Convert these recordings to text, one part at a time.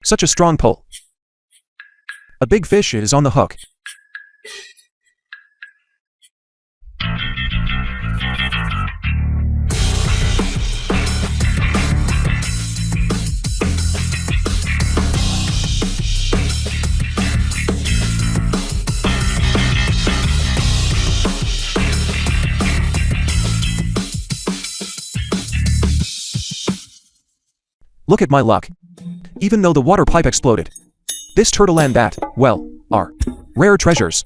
Such a strong pull. A big fish is on the hook. Look at my luck. Even though the water pipe exploded, this turtle and that, well, are rare treasures.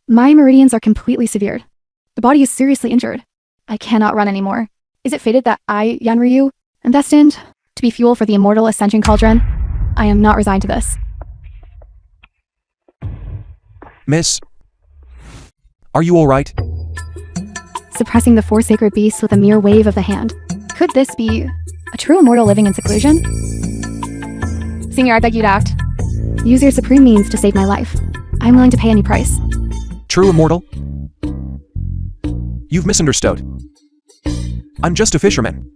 My meridians are completely severed. The body is seriously injured. I cannot run anymore. Is it fated that I, Yanryu, am destined to be fuel for the Immortal Ascension Cauldron? I am not resigned to this. Miss, are you alright? Suppressing the four sacred beasts with a mere wave of the hand. Could this be a true immortal living in seclusion? Senior, I beg you to act. Use your supreme means to save my life. I'm willing to pay any price. True immortal? You've misunderstood. I'm just a fisherman.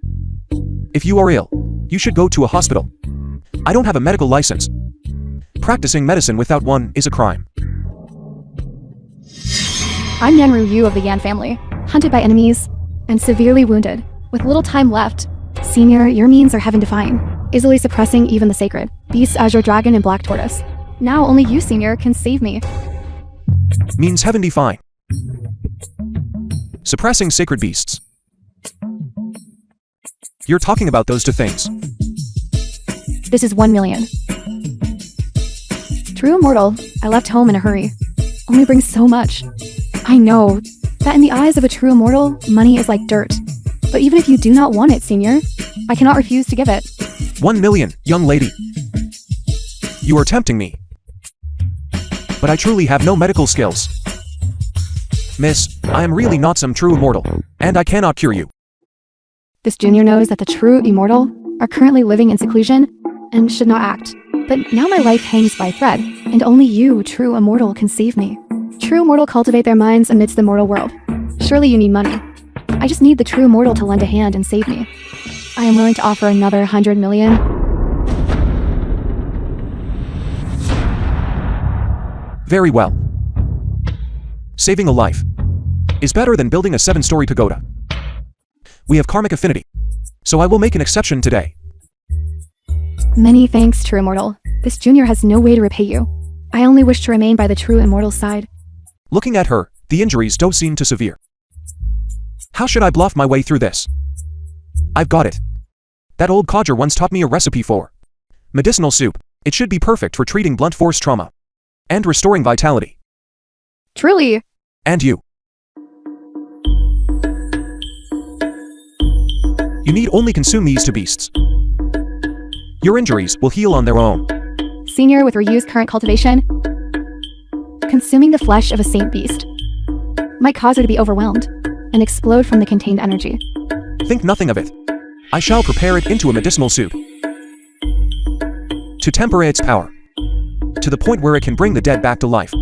If you are ill, you should go to a hospital. I don't have a medical license. Practicing medicine without one is a crime. I'm Yanryu of the Yan family, hunted by enemies, and severely wounded. With little time left, Senior, your means are heaven-defying, easily suppressing even the sacred. Beasts Azure Dragon and Black Tortoise. Now only you, Senior, can save me. Means heaven-defying. Suppressing sacred beasts. You're talking about those two things. This is 1 million. True immortal, I left home in a hurry. Only brings so much. I know that in the eyes of a true immortal, money is like dirt. But even if you do not want it, Senior, I cannot refuse to give it. 1 million, young lady. You are tempting me. But I truly have no medical skills. Miss, I am really not some true immortal, and I cannot cure you. This junior knows that the true immortal are currently living in seclusion and should not act. But now my life hangs by a thread, and only you, true immortal, can save me. True immortal cultivate their minds amidst the mortal world. Surely you need money. I just need the true immortal to lend a hand and save me. I am willing to offer another 100 million. Very well. Saving a life is better than building a 7-story pagoda. We have karmic affinity, so I will make an exception today. Many thanks, true immortal. This junior has no way to repay you. I only wish to remain by the true immortal's side. Looking at her, the injuries don't seem too severe. How should I bluff my way through this? I've got it. That old codger once taught me a recipe for medicinal soup. It should be perfect for treating blunt force trauma and restoring vitality. Truly. And you. You need only consume these two beasts. Your injuries will heal on their own. Senior, with Ryu's current cultivation, consuming the flesh of a saint beast might cause her to be overwhelmed and explode from the contained energy. Think nothing of it. I shall prepare it into a medicinal soup to temper its power, to the point where it can bring the dead back to life.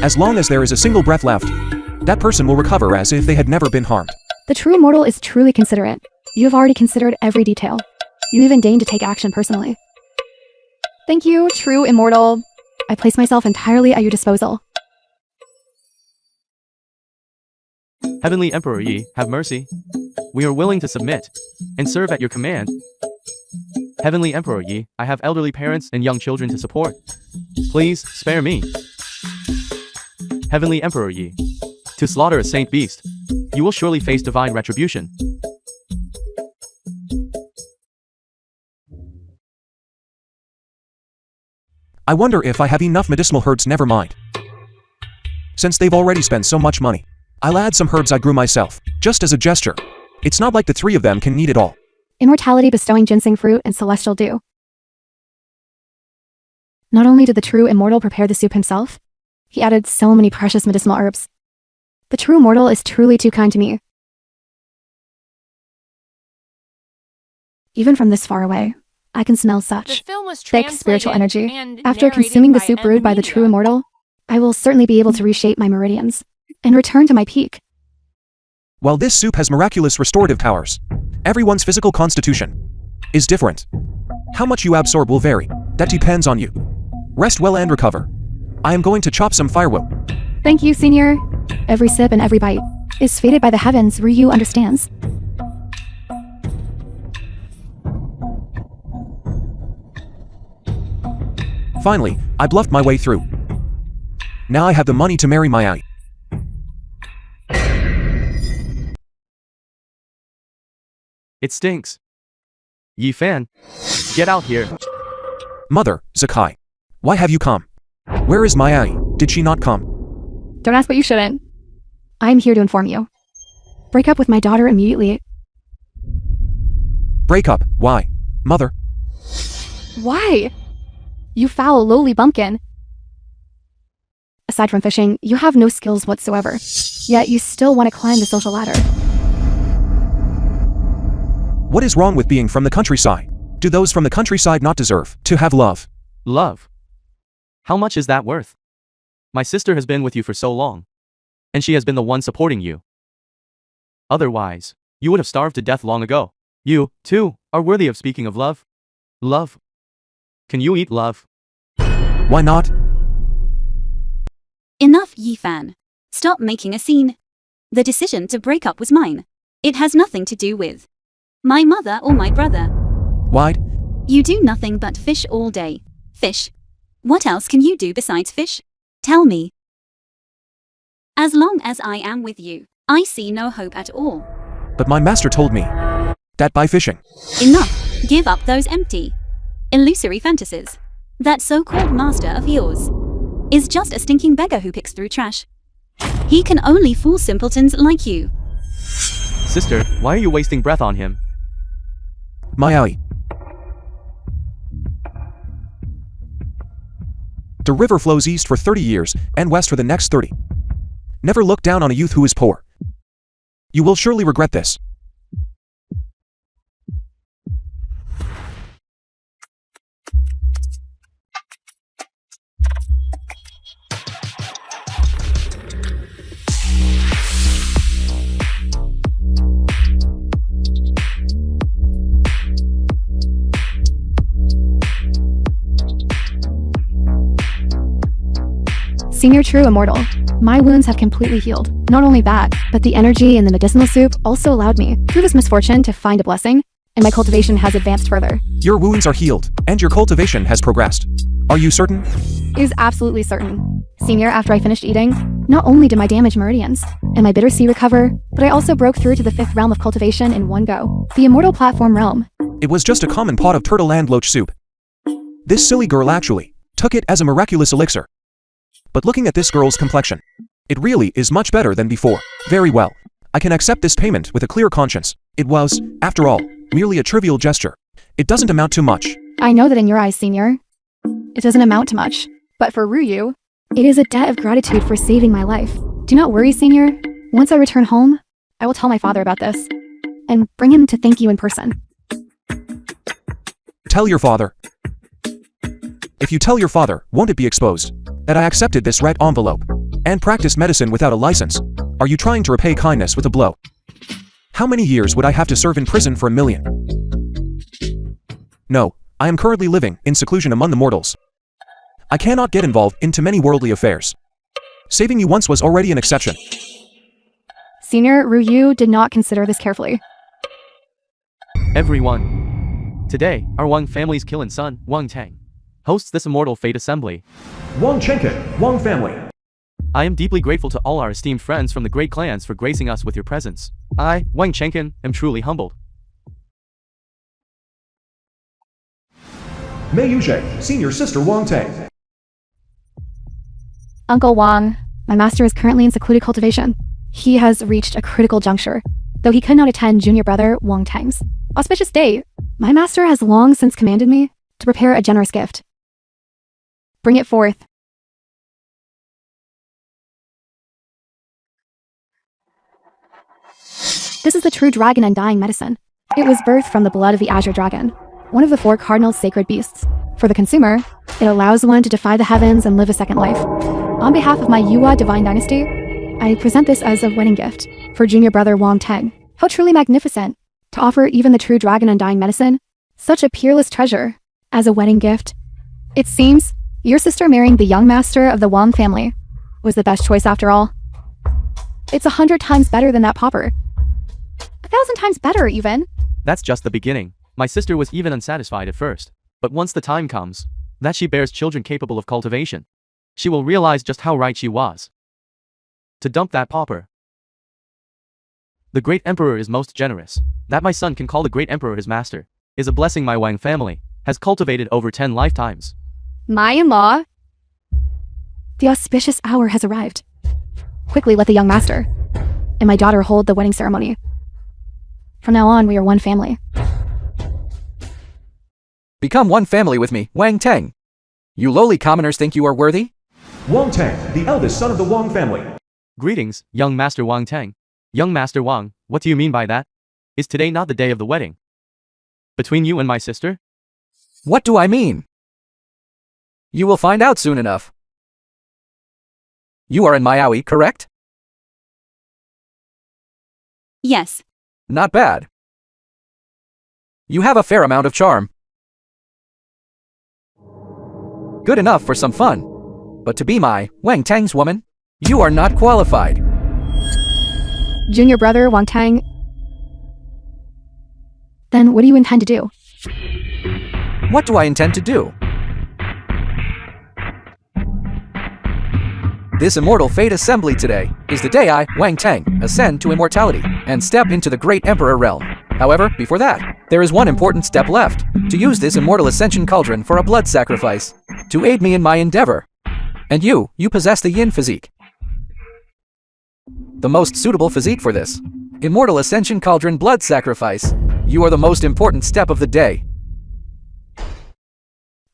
As long as there is a single breath left, that person will recover as if they had never been harmed. The true immortal is truly considerate. You have already considered every detail. You even deigned to take action personally. Thank you, true immortal. I place myself entirely at your disposal. Heavenly Emperor Yi, have mercy. We are willing to submit and serve at your command. Heavenly Emperor Yi, I have elderly parents and young children to support. Please, spare me. Heavenly Emperor Yi, to slaughter a saint beast, you will surely face divine retribution. I wonder if I have enough medicinal herbs. Never mind. Since they've already spent so much money, I'll add some herbs I grew myself, just as a gesture. It's not like the three of them can need it all. Immortality bestowing ginseng fruit and celestial dew. Not only did the true immortal prepare the soup himself, he added so many precious medicinal herbs. The true immortal is truly too kind to me. Even from this far away, I can smell such thick spiritual energy. After consuming the soup brewed by the true immortal, I will certainly be able to reshape my meridians and return to my peak. While this soup has miraculous restorative powers, everyone's physical constitution is different. How much you absorb will vary. That depends on you. Rest well and recover. I am going to chop some firewood. Thank you, Senior. Every sip and every bite is fated by the heavens, Ryu understands. Finally, I bluffed my way through. Now I have the money to marry my eye. It stinks. Yi Fan, get out here. Mother, Zakai. Why have you come? Where is my eye? Did she not come? Don't ask what you shouldn't. I'm here to inform you. Break up with my daughter immediately. Break up? Why? Mother? Why? You foul, lowly bumpkin. Aside from fishing, you have no skills whatsoever. Yet you still want to climb the social ladder. What is wrong with being from the countryside? Do those from the countryside not deserve to have love? Love? How much is that worth? My sister has been with you for so long. And she has been the one supporting you. Otherwise, you would have starved to death long ago. You, too, are worthy of speaking of love. Love. Can you eat love? Why not? Enough, Yi Fan. Stop making a scene. The decision to break up was mine. It has nothing to do with my mother or my brother. Why? You do nothing but fish all day. Fish. What else can you do besides fish? Tell me. As long as I am with you, I see no hope at all. But my master told me that by fishing. Enough. Give up those empty, illusory fantasies. That so-called master of yours is just a stinking beggar who picks through trash. He can only fool simpletons like you. Sister, why are you wasting breath on him? My eye. The river flows east for 30 years and west for the next 30. Never look down on a youth who is poor. You will surely regret this. Senior True Immortal. My wounds have completely healed. Not only that, but the energy in the medicinal soup also allowed me, through this misfortune, to find a blessing, and my cultivation has advanced further. Your wounds are healed, and your cultivation has progressed. Are you certain? It is absolutely certain. Senior, after I finished eating, not only did my damaged meridians and my bitter sea recover, but I also broke through to the 5th realm of cultivation in one go, the Immortal platform realm. It was just a common pot of turtle and loach soup. This silly girl actually took it as a miraculous elixir. But looking at this girl's complexion, it really is much better than before. Very well. I can accept this payment with a clear conscience. It was, after all, merely a trivial gesture. It doesn't amount to much. I know that in your eyes, Senior, it doesn't amount to much. But for Ryu, it is a debt of gratitude for saving my life. Do not worry, Senior. Once I return home, I will tell my father about this and bring him to thank you in person. Tell your father. If you tell your father, won't it be exposed that I accepted this red envelope and practiced medicine without a license? Are you trying to repay kindness with a blow? How many years would I have to serve in prison for 1 million? No, I am currently living in seclusion among the mortals. I cannot get involved into many worldly affairs. Saving you once was already an exception. Senior, Ryu did not consider this carefully. Everyone. Today, our Wang family's killing son, Wang Tang, hosts this immortal fate assembly. Wang Chenkin, Wang family. I am deeply grateful to all our esteemed friends from the great clans for gracing us with your presence. I, Wang Chenkin, am truly humbled. Mei Yuzhe, senior sister Wang Tang. Uncle Wang, my master is currently in secluded cultivation. He has reached a critical juncture, though he could not attend junior brother Wang Tang's auspicious day. My master has long since commanded me to prepare a generous gift. Bring it forth. This is the true dragon undying medicine. It was birthed from the blood of the azure dragon, one of the 4 cardinal sacred beasts. For the consumer, it allows one to defy the heavens and live a second life. On behalf of my Yuwa divine dynasty, I present this as a wedding gift for junior brother Wang Teng. How truly magnificent to offer even the true dragon undying medicine, such a peerless treasure, as a wedding gift. It seems your sister marrying the young master of the Wang family was the best choice after all. It's 100 times better than that pauper. 1,000 times better, even. That's just the beginning. My sister was even unsatisfied at first. But once the time comes that she bears children capable of cultivation, she will realize just how right she was to dump that pauper. The great emperor is most generous. That my son can call the great emperor his master is a blessing my Wang family has cultivated over 10 lifetimes. My in-law. The auspicious hour has arrived. Quickly let the young master and my daughter hold the wedding ceremony. From now on, we are one family. Become one family with me, Wang Teng. You lowly commoners think you are worthy? Wang Teng, the eldest son of the Wang family. Greetings, young Master Wang Teng. Young Master Wang, what do you mean by that? Is today not the day of the wedding between you and my sister? What do I mean? You will find out soon enough. You are in Miaoyi, correct? Yes. Not bad. You have a fair amount of charm. Good enough for some fun. But to be my Wang Teng's woman, you are not qualified. Junior brother Wang Teng. Then what do you intend to do? What do I intend to do? This immortal fate assembly today is the day I, Wang Teng, ascend to immortality and step into the great emperor realm. However, before that, there is one important step left, to use this immortal ascension cauldron for a blood sacrifice, to aid me in my endeavor. And you possess the yin physique. The most suitable physique for this. Immortal ascension cauldron blood sacrifice. You are the most important step of the day.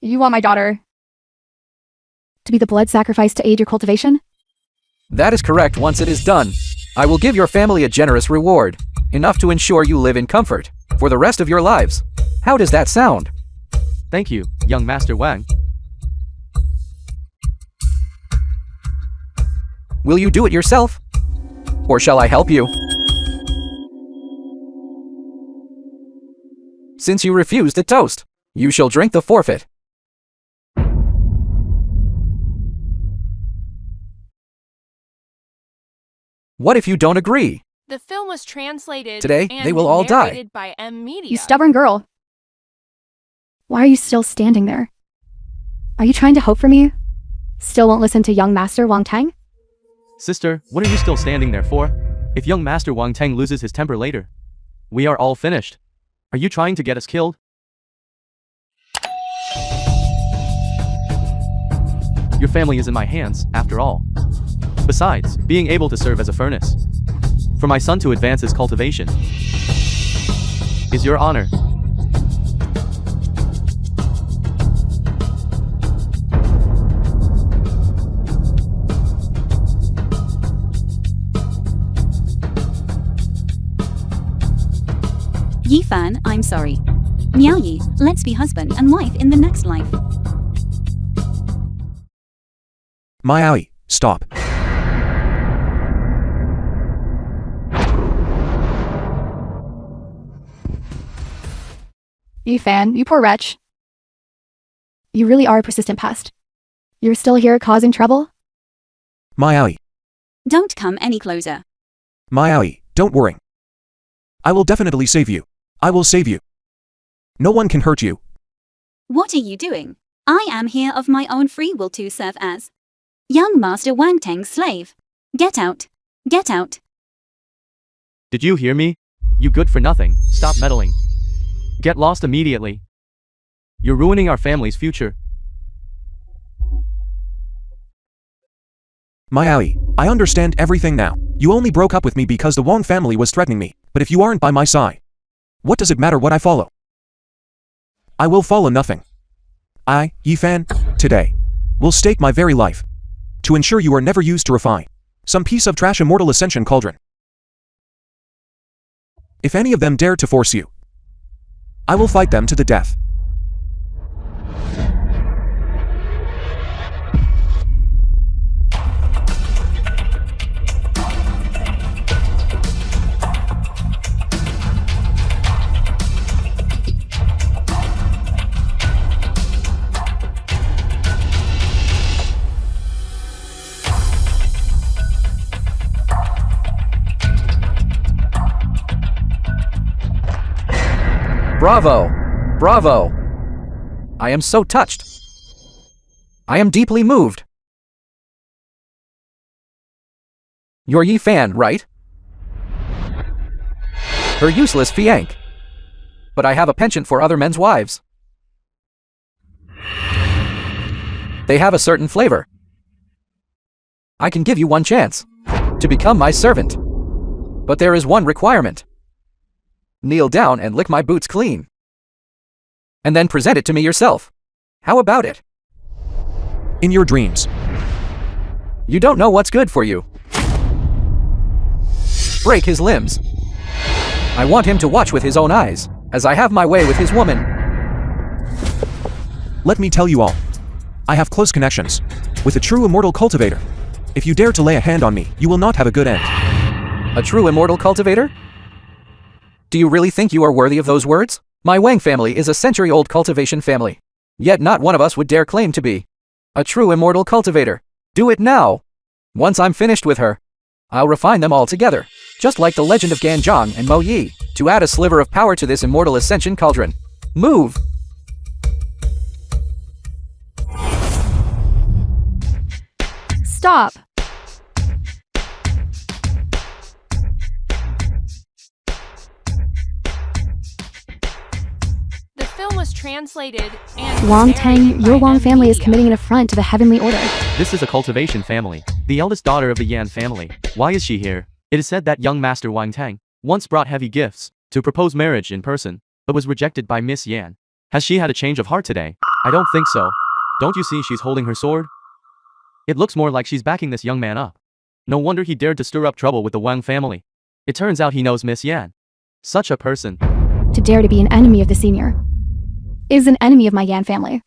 You want my daughter to be the blood sacrifice to aid your cultivation? That is correct. Once it is done, I will give your family a generous reward, enough to ensure you live in comfort for the rest of your lives. How does that sound? Thank you, young Master Wang. Will you do it yourself? Or shall I help you? Since you refused the toast, you shall drink the forfeit. What if you don't agree? The film was translated Today, and they will all die. narrated by Amnesiac. You stubborn girl. Why are you still standing there? Are you trying to hope for me? Still won't listen to young Master Wang Teng? Sister, what are you still standing there for? If young Master Wang Teng loses his temper later, we are all finished. Are you trying to get us killed? Your family is in my hands, after all. Besides, being able to serve as a furnace for my son to advance his cultivation is your honor. Yifan, I'm sorry. Miaoyi, let's be husband and wife in the next life. Miaoyi, stop. Yifan, you poor wretch. You really are a persistent pest. You're still here causing trouble? Miaoyi, Don't come any closer. Miaoyi, don't worry. I will definitely save you. I will save you. No one can hurt you. What are you doing? I am here of my own free will to serve as young Master Wang Teng's slave. Get out. Get out. Did you hear me? You good for nothing, stop meddling. Get lost immediately. You're ruining our family's future. Miaoyi, I understand everything now. You only broke up with me because the Wang family was threatening me. But if you aren't by my side, what does it matter what I follow? I will follow nothing. I, Yifan, today, will stake my very life to ensure you are never used to refine some piece of trash immortal ascension cauldron. If any of them dare to force you, I will fight them to the death. Bravo! Bravo! I am so touched. I am deeply moved. You're Yi Fan, right? Her useless fiank. But I have a penchant for other men's wives. They have a certain flavor. I can give you one chance to become my servant. But there is one requirement. Kneel down and lick my boots clean. And then present it to me yourself. How about it? In your dreams. You don't know what's good for you. Break his limbs. I want him to watch with his own eyes, as I have my way with his woman. Let me tell you all. I have close connections with a true immortal cultivator. If you dare to lay a hand on me, you will not have a good end. A true immortal cultivator? Do you really think you are worthy of those words? My Wang family is a century-old cultivation family. Yet not one of us would dare claim to be a true immortal cultivator. Do it now. Once I'm finished with her, I'll refine them all together, just like the legend of Ganzhong and Mo Yi, to add a sliver of power to this immortal ascension cauldron. Move! Stop! The film was translated and Wang narrated Tang, by your Wang family is Amnesiac. committing an affront to the heavenly order. This is a cultivation family, the eldest daughter of the Yan family. Why is she here? It is said that young master Wang Tang once brought heavy gifts to propose marriage in person, but was rejected by Miss Yan. Has she had a change of heart today? I don't think so. Don't you see she's holding her sword? It looks more like she's backing this young man up. No wonder he dared to stir up trouble with the Wang family. It turns out he knows Miss Yan. Such a person. To dare to be an enemy of the senior is an enemy of my Yan family.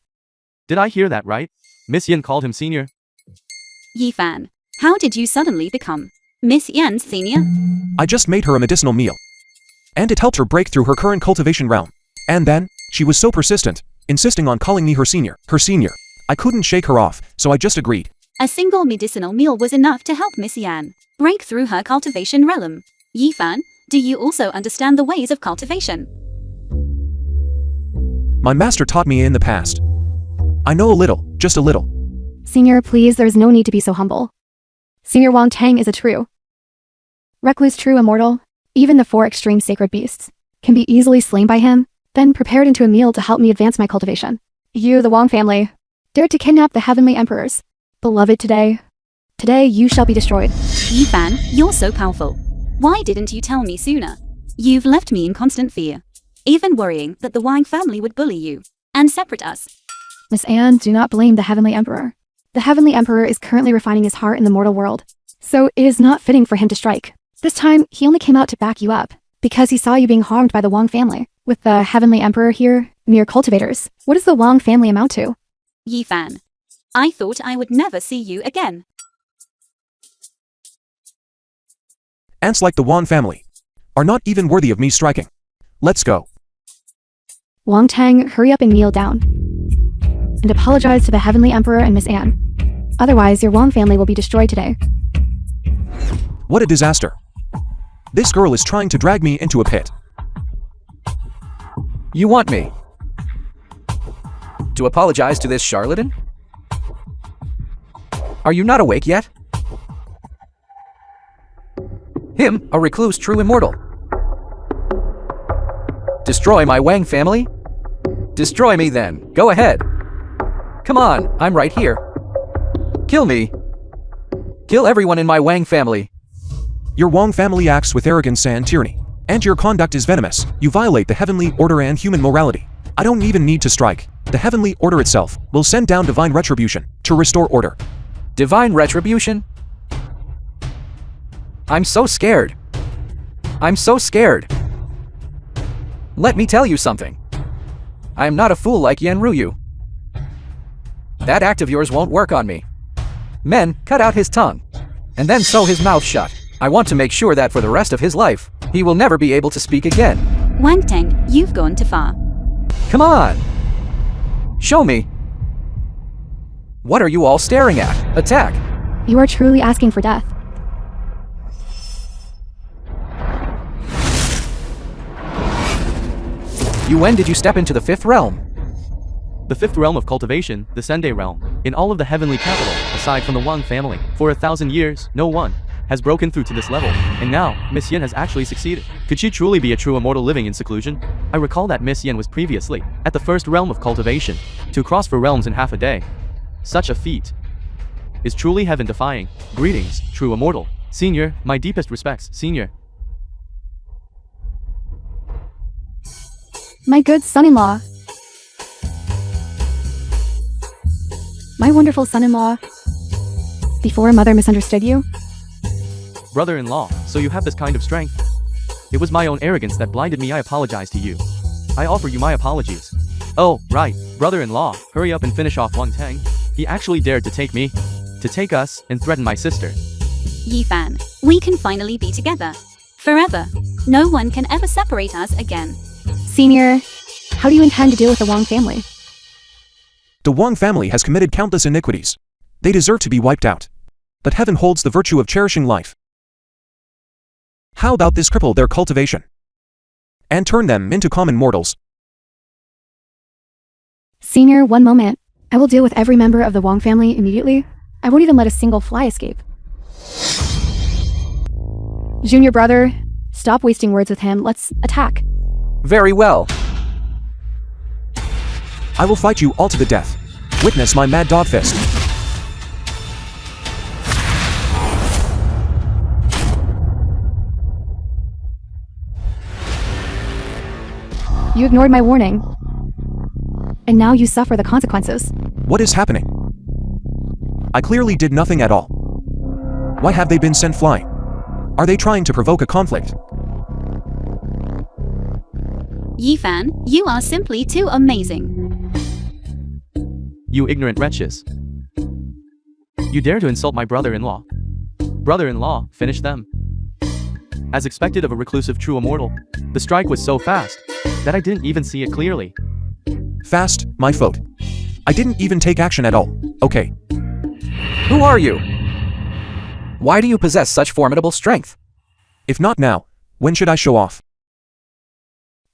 Did I hear that right? Miss Yan called him senior? Yi Fan, how did you suddenly become Miss Yan's senior? I just made her a medicinal meal. And it helped her break through her current cultivation realm. And then, she was so persistent, insisting on calling me her senior. I couldn't shake her off, so I just agreed. A single medicinal meal was enough to help Miss Yan break through her cultivation realm. Yi Fan, do you also understand the ways of cultivation? My master taught me in the past. I know a little, just a little. Senior, please, there is no need to be so humble. Senior Wang Tang is a true recluse, true immortal. Even the 4 extreme sacred beasts can be easily slain by him, then prepared into a meal to help me advance my cultivation. You, the Wang family, dared to kidnap the heavenly emperors. Beloved, today you shall be destroyed. Yi Fan, you're so powerful. Why didn't you tell me sooner? You've left me in constant fear, even worrying that the Wang family would bully you and separate us. Miss Anne, do not blame the heavenly emperor. The heavenly emperor is currently refining his heart in the mortal world, so it is not fitting for him to strike. This time, he only came out to back you up, because he saw you being harmed by the Wang family. With the heavenly emperor here, mere cultivators, what does the Wang family amount to? Yi Fan, I thought I would never see you again. Ants like the Wan family are not even worthy of me striking. Let's go. Wang Tang, hurry up and kneel down. And apologize to the heavenly emperor and Miss Anne. Otherwise, your Wang family will be destroyed today. What a disaster. This girl is trying to drag me into a pit. You want me to apologize to this charlatan? Are you not awake yet? Him, a recluse true immortal. Destroy my Wang family? Destroy me then. Go ahead. Come on, I'm right here. Kill me. Kill everyone in my Wang family. Your Wang family acts with arrogance and tyranny. And your conduct is venomous. You violate the heavenly order and human morality. I don't even need to strike. The heavenly order itself will send down divine retribution to restore order. Divine retribution? I'm so scared. I'm so scared. Let me tell you something. I am not a fool like Yan Ruyu. That act of yours won't work on me. Men, cut out his tongue, and then sew his mouth shut. I want to make sure that for the rest of his life, he will never be able to speak again. Wang Tang, you've gone too far. Come on! Show me! What are you all staring at? Attack! You are truly asking for death. When did you step into the fifth realm? The fifth realm of cultivation, the Sende realm, in all of the heavenly capital, aside from the Wang family, for 1,000 years, no one has broken through to this level, and now, Miss Yen has actually succeeded. Could she truly be a true immortal living in seclusion? I recall that Miss Yen was previously at the first realm of cultivation, to cross 4 realms in half a day. Such a feat is truly heaven-defying. Greetings, true immortal. Senior, my deepest respects, Senior. My good son-in-law. My wonderful son-in-law. Before mother misunderstood you? Brother-in-law, so you have this kind of strength? It was my own arrogance that blinded me. I apologize to you. I offer you my apologies. Oh, right, brother-in-law, hurry up and finish off Wang Tang. He actually dared to take us, and threaten my sister. Yifan, we can finally be together. Forever. No one can ever separate us again. Senior, how do you intend to deal with the Wang family? The Wang family has committed countless iniquities. They deserve to be wiped out. But heaven holds the virtue of cherishing life. How about this cripple their cultivation? And turn them into common mortals? Senior, one moment. I will deal with every member of the Wang family immediately. I won't even let a single fly escape. Junior brother, stop wasting words with him. Let's attack. Very well. I will fight you all to the death. Witness my mad dog fist. You ignored my warning. And now you suffer the consequences. What is happening? I clearly did nothing at all. Why have they been sent flying? Are they trying to provoke a conflict? Yifan, you are simply too amazing. You ignorant wretches. You dare to insult my brother-in-law. Brother-in-law, finish them. As expected of a reclusive true immortal, the strike was so fast that I didn't even see it clearly. Fast, my fault. I didn't even take action at all. Okay. Who are you? Why do you possess such formidable strength? If not now, when should I show off?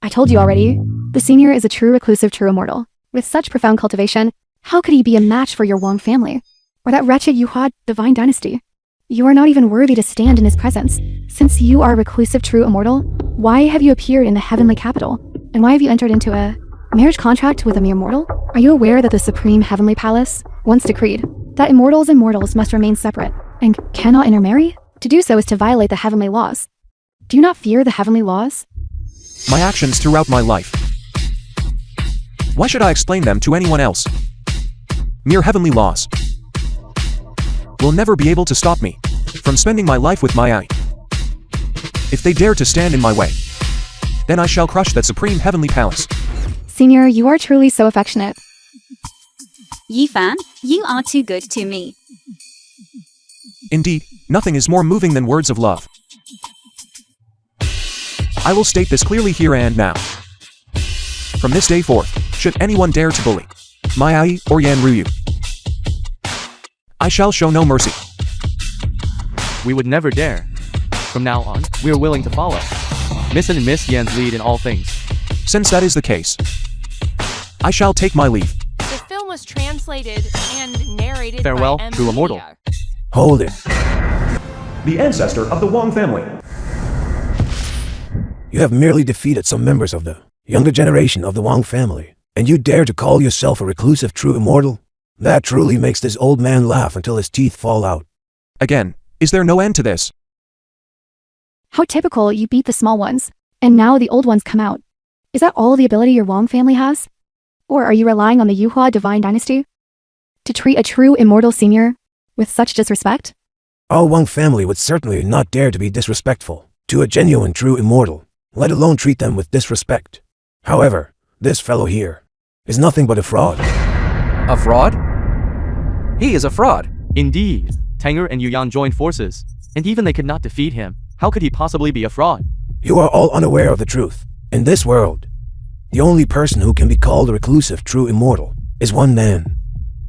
I told you already. The senior is a true reclusive true immortal. With such profound cultivation, how could he be a match for your Wang family? Or that wretched Yuhua divine dynasty? You are not even worthy to stand in his presence. Since you are a reclusive true immortal, why have you appeared in the heavenly capital? And why have you entered into a marriage contract with a mere mortal? Are you aware that the supreme heavenly palace once decreed that immortals and mortals must remain separate and cannot intermarry? To do so is to violate the heavenly laws. Do you not fear the heavenly laws? My actions throughout my life. Why should I explain them to anyone else? Mere heavenly laws will never be able to stop me from spending my life with my eye. If they dare to stand in my way, then I shall crush that supreme heavenly palace. Senior, you are truly so affectionate. Yifan, you are too good to me. Indeed, nothing is more moving than words of love. I will state this clearly here and now. From this day forth, should anyone dare to bully my Ai or Yan Ryu, I shall show no mercy. We would never dare. From now on, we are willing to follow Miss and Miss Yan's lead in all things. Since that is the case, I shall take my leave. The film was translated and narrated Farewell, by true immortal. Amnesiac. Hold it. The ancestor of the Wang family. You have merely defeated some members of the younger generation of the Wang family, and you dare to call yourself a reclusive true immortal? That truly makes this old man laugh until his teeth fall out. Again, is there no end to this? How typical, you beat the small ones, and now the old ones come out. Is that all the ability your Wang family has? Or are you relying on the Yuhua divine dynasty to treat a true immortal senior with such disrespect? Our Wang family would certainly not dare to be disrespectful to a genuine true immortal, let alone treat them with disrespect. However, this fellow here is nothing but a fraud. A fraud? He is a fraud. Indeed, Tanger and Yuyan joined forces, and even they could not defeat him. How could he possibly be a fraud? You are all unaware of the truth. In this world, the only person who can be called a reclusive true immortal is one man.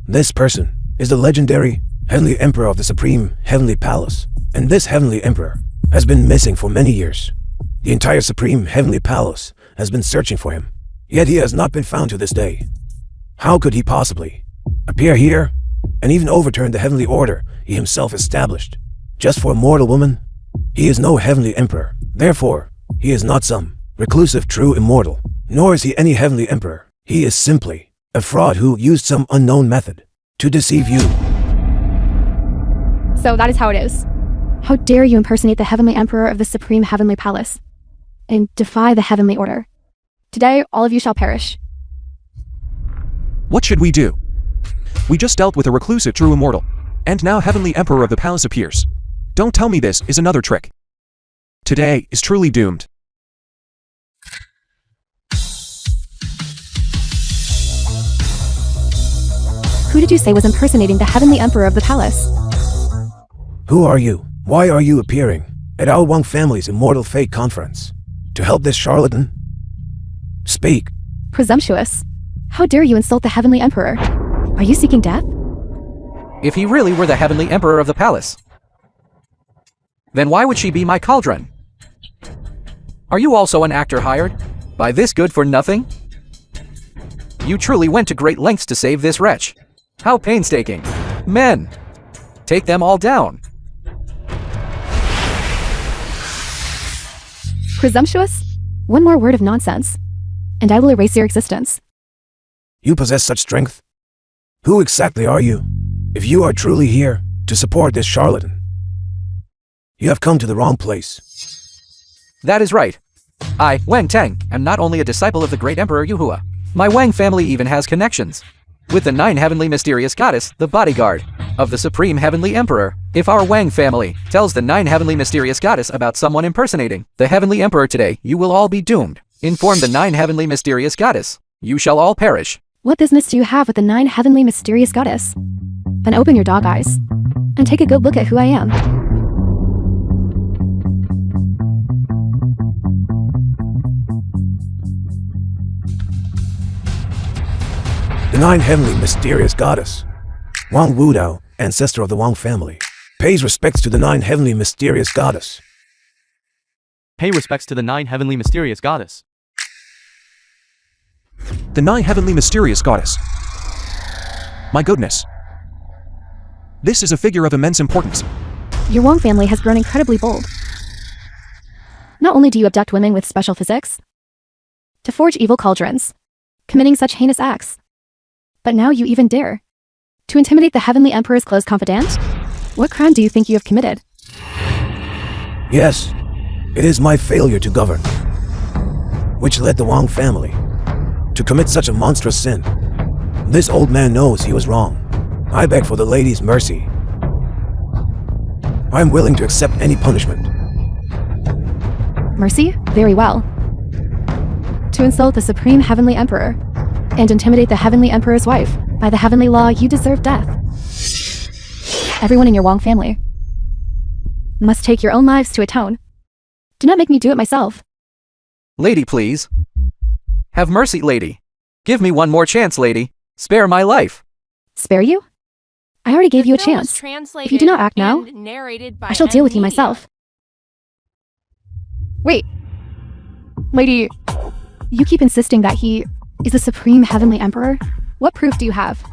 This person is the legendary Heavenly Emperor of the Supreme Heavenly Palace, and this Heavenly Emperor has been missing for many years. The entire Supreme Heavenly Palace has been searching for him. Yet he has not been found to this day. How could he possibly appear here and even overturn the heavenly order he himself established just for a mortal woman? He is no heavenly emperor. Therefore, he is not some reclusive true immortal, nor is he any heavenly emperor. He is simply a fraud who used some unknown method to deceive you. So that is how it is. How dare you impersonate the heavenly emperor of the supreme heavenly palace and defy the heavenly order. Today, all of you shall perish. What should we do? We just dealt with a reclusive true immortal, and now heavenly emperor of the palace appears. Don't tell me this is another trick. Today is truly doomed. Who did you say was impersonating the heavenly emperor of the palace? Who are you? Why are you appearing at our Wang family's Immortal Fate Conference? To help this charlatan? Speak. Presumptuous. How dare you insult the heavenly emperor? Are you seeking death? If he really were the heavenly emperor of the palace, then why would she be my cauldron? Are you also an actor hired by this good-for-nothing? You truly went to great lengths to save this wretch. How painstaking. Men, take them all down. Presumptuous? One more word of nonsense, and I will erase your existence. You possess such strength? Who exactly are you? If you are truly here to support this charlatan, you have come to the wrong place. That is right. I, Wang Tang, am not only a disciple of the great Emperor Yuhua. My Wang family even has connections with the 9 heavenly mysterious goddess, the bodyguard of the supreme heavenly emperor. If our Wang family tells the 9 heavenly mysterious goddess about someone impersonating the heavenly emperor today, you will all be doomed. Inform the 9 heavenly mysterious goddess. You shall all perish. What business do you have with the 9 heavenly mysterious goddess? Then open your dog eyes and take a good look at who I am. The 9 heavenly mysterious goddess, Wang Wudao, ancestor of the Wang family, pays respects to the 9 heavenly mysterious goddess. Pay respects to the 9 heavenly mysterious goddess. The 9 heavenly mysterious goddess. My goodness. This is a figure of immense importance. Your Wang family has grown incredibly bold. Not only do you abduct women with special physics to forge evil cauldrons, committing such heinous acts, but now you even dare to intimidate the heavenly emperor's close confidant? What crime do you think you have committed? Yes, it is my failure to govern, which led the Wang family to commit such a monstrous sin. This old man knows he was wrong. I beg for the lady's mercy. I am willing to accept any punishment. Mercy? Very well. To insult the supreme heavenly emperor and intimidate the heavenly emperor's wife, by the heavenly law, you deserve death. Everyone in your Wang family must take your own lives to atone. Do not make me do it myself. Lady, please. Have mercy, lady. Give me one more chance, lady. Spare my life. Spare you? I already gave you a film was chance. translated If you do not act now, and narrated by I shall deal with you Amnesiac. myself. Wait. Lady, you keep insisting that he is the supreme heavenly emperor? What proof do you have?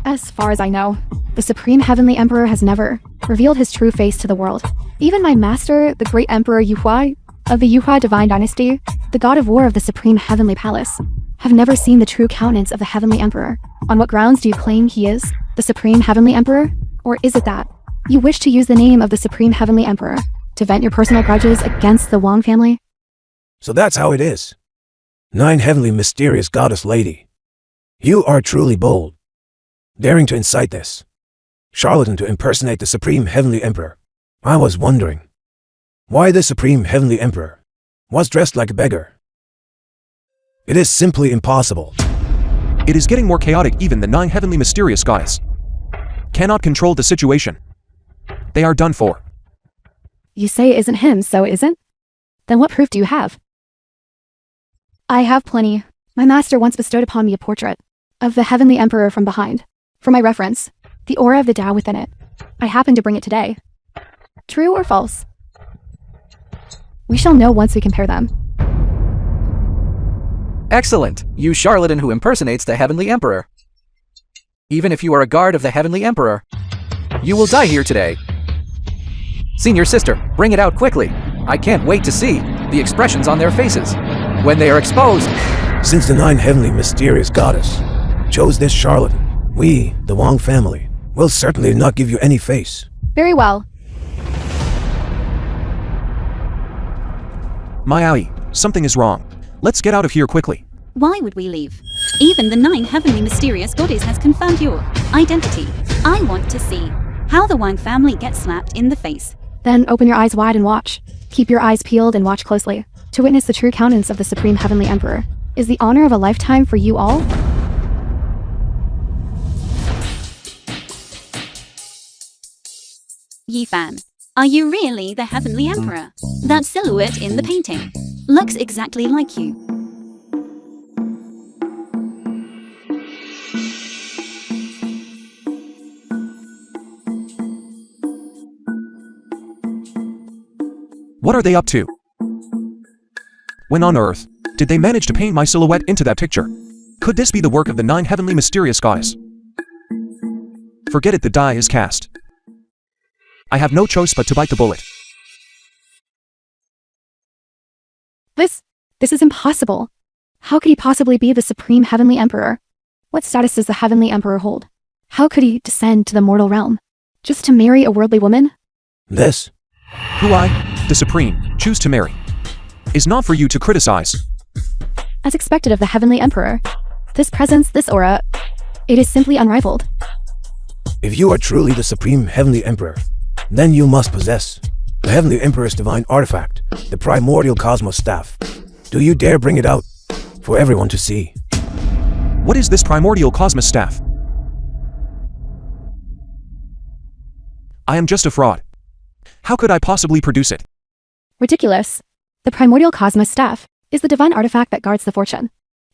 As far as I know, the supreme heavenly emperor has never revealed his true face to the world. Even my master, the great emperor Yuhua of the Yuhua divine dynasty, the god of war of the supreme heavenly palace, have never seen the true countenance of the heavenly emperor. On what grounds do you claim he is the supreme heavenly emperor? Or is it that you wish to use the name of the supreme heavenly emperor to vent your personal grudges against the Wang family? So that's how it is. 9 heavenly mysterious goddess lady. You are truly bold, daring to incite this charlatan to impersonate the supreme heavenly emperor. I was wondering why the supreme heavenly emperor was dressed like a beggar. It is simply impossible. It is getting more chaotic. Even the 9 heavenly mysterious goddess cannot control the situation. They are done for. You say it isn't him, so it isn't? Then what proof do you have? I have plenty. My master once bestowed upon me a portrait of the heavenly emperor from behind. For my reference, the aura of the Tao within it. I happen to bring it today. True or false? We shall know once we compare them. Excellent, you charlatan who impersonates the Heavenly Emperor. Even if you are a guard of the Heavenly Emperor, you will die here today. Senior sister, bring it out quickly. I can't wait to see the expressions on their faces when they are exposed. Since the 9 heavenly mysterious goddess chose this charlatan, we, the Wang family, will certainly not give you any face. Very well. My eye, something is wrong. Let's get out of here quickly. Why would we leave? Even the 9 heavenly mysterious goddess has confirmed your identity. I want to see how the Wang family gets slapped in the face. Then open your eyes wide and watch. Keep your eyes peeled and watch closely. To witness the true countenance of the Supreme Heavenly Emperor is the honor of a lifetime for you all. Yifan, are you really the Heavenly Emperor? That silhouette in the painting looks exactly like you. What are they up to? When on Earth did they manage to paint my silhouette into that picture? Could this be the work of the 9 heavenly mysterious goddess? Forget it, the die is cast. I have no choice but to bite the bullet. This is impossible. How could he possibly be the Supreme Heavenly Emperor? What status does the Heavenly Emperor hold? How could he descend to the mortal realm? Just to marry a worldly woman? This, Who I, the Supreme, choose to marry, is not for you to criticize. As expected of the Heavenly Emperor, this presence, this aura, it is simply unrivaled. if you are truly the Supreme Heavenly Emperor, then you must possess the Heavenly Emperor's divine artifact, the primordial cosmos staff. Do you dare bring it out for everyone to see? What is this primordial cosmos staff? I am just a fraud. How could I possibly produce it? Ridiculous. The primordial cosmos staff is the divine artifact that guards the fortune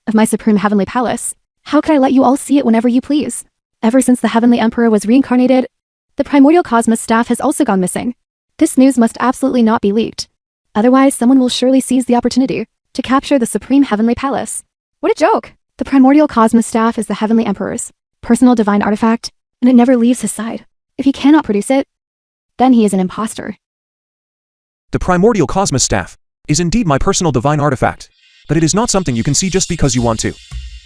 of my Supreme Heavenly Palace. How could I let you all see it whenever you please? Ever since the Heavenly Emperor was reincarnated, the primordial cosmos staff has also gone missing. This news must absolutely not be leaked. Otherwise, someone will surely seize the opportunity to capture the Supreme Heavenly Palace. What a joke! The primordial cosmos staff is the Heavenly Emperor's personal divine artifact, and it never leaves his side. If he cannot produce it, then he is an imposter. The primordial cosmos staff is indeed my personal divine artifact, but it is not something you can see just because you want to.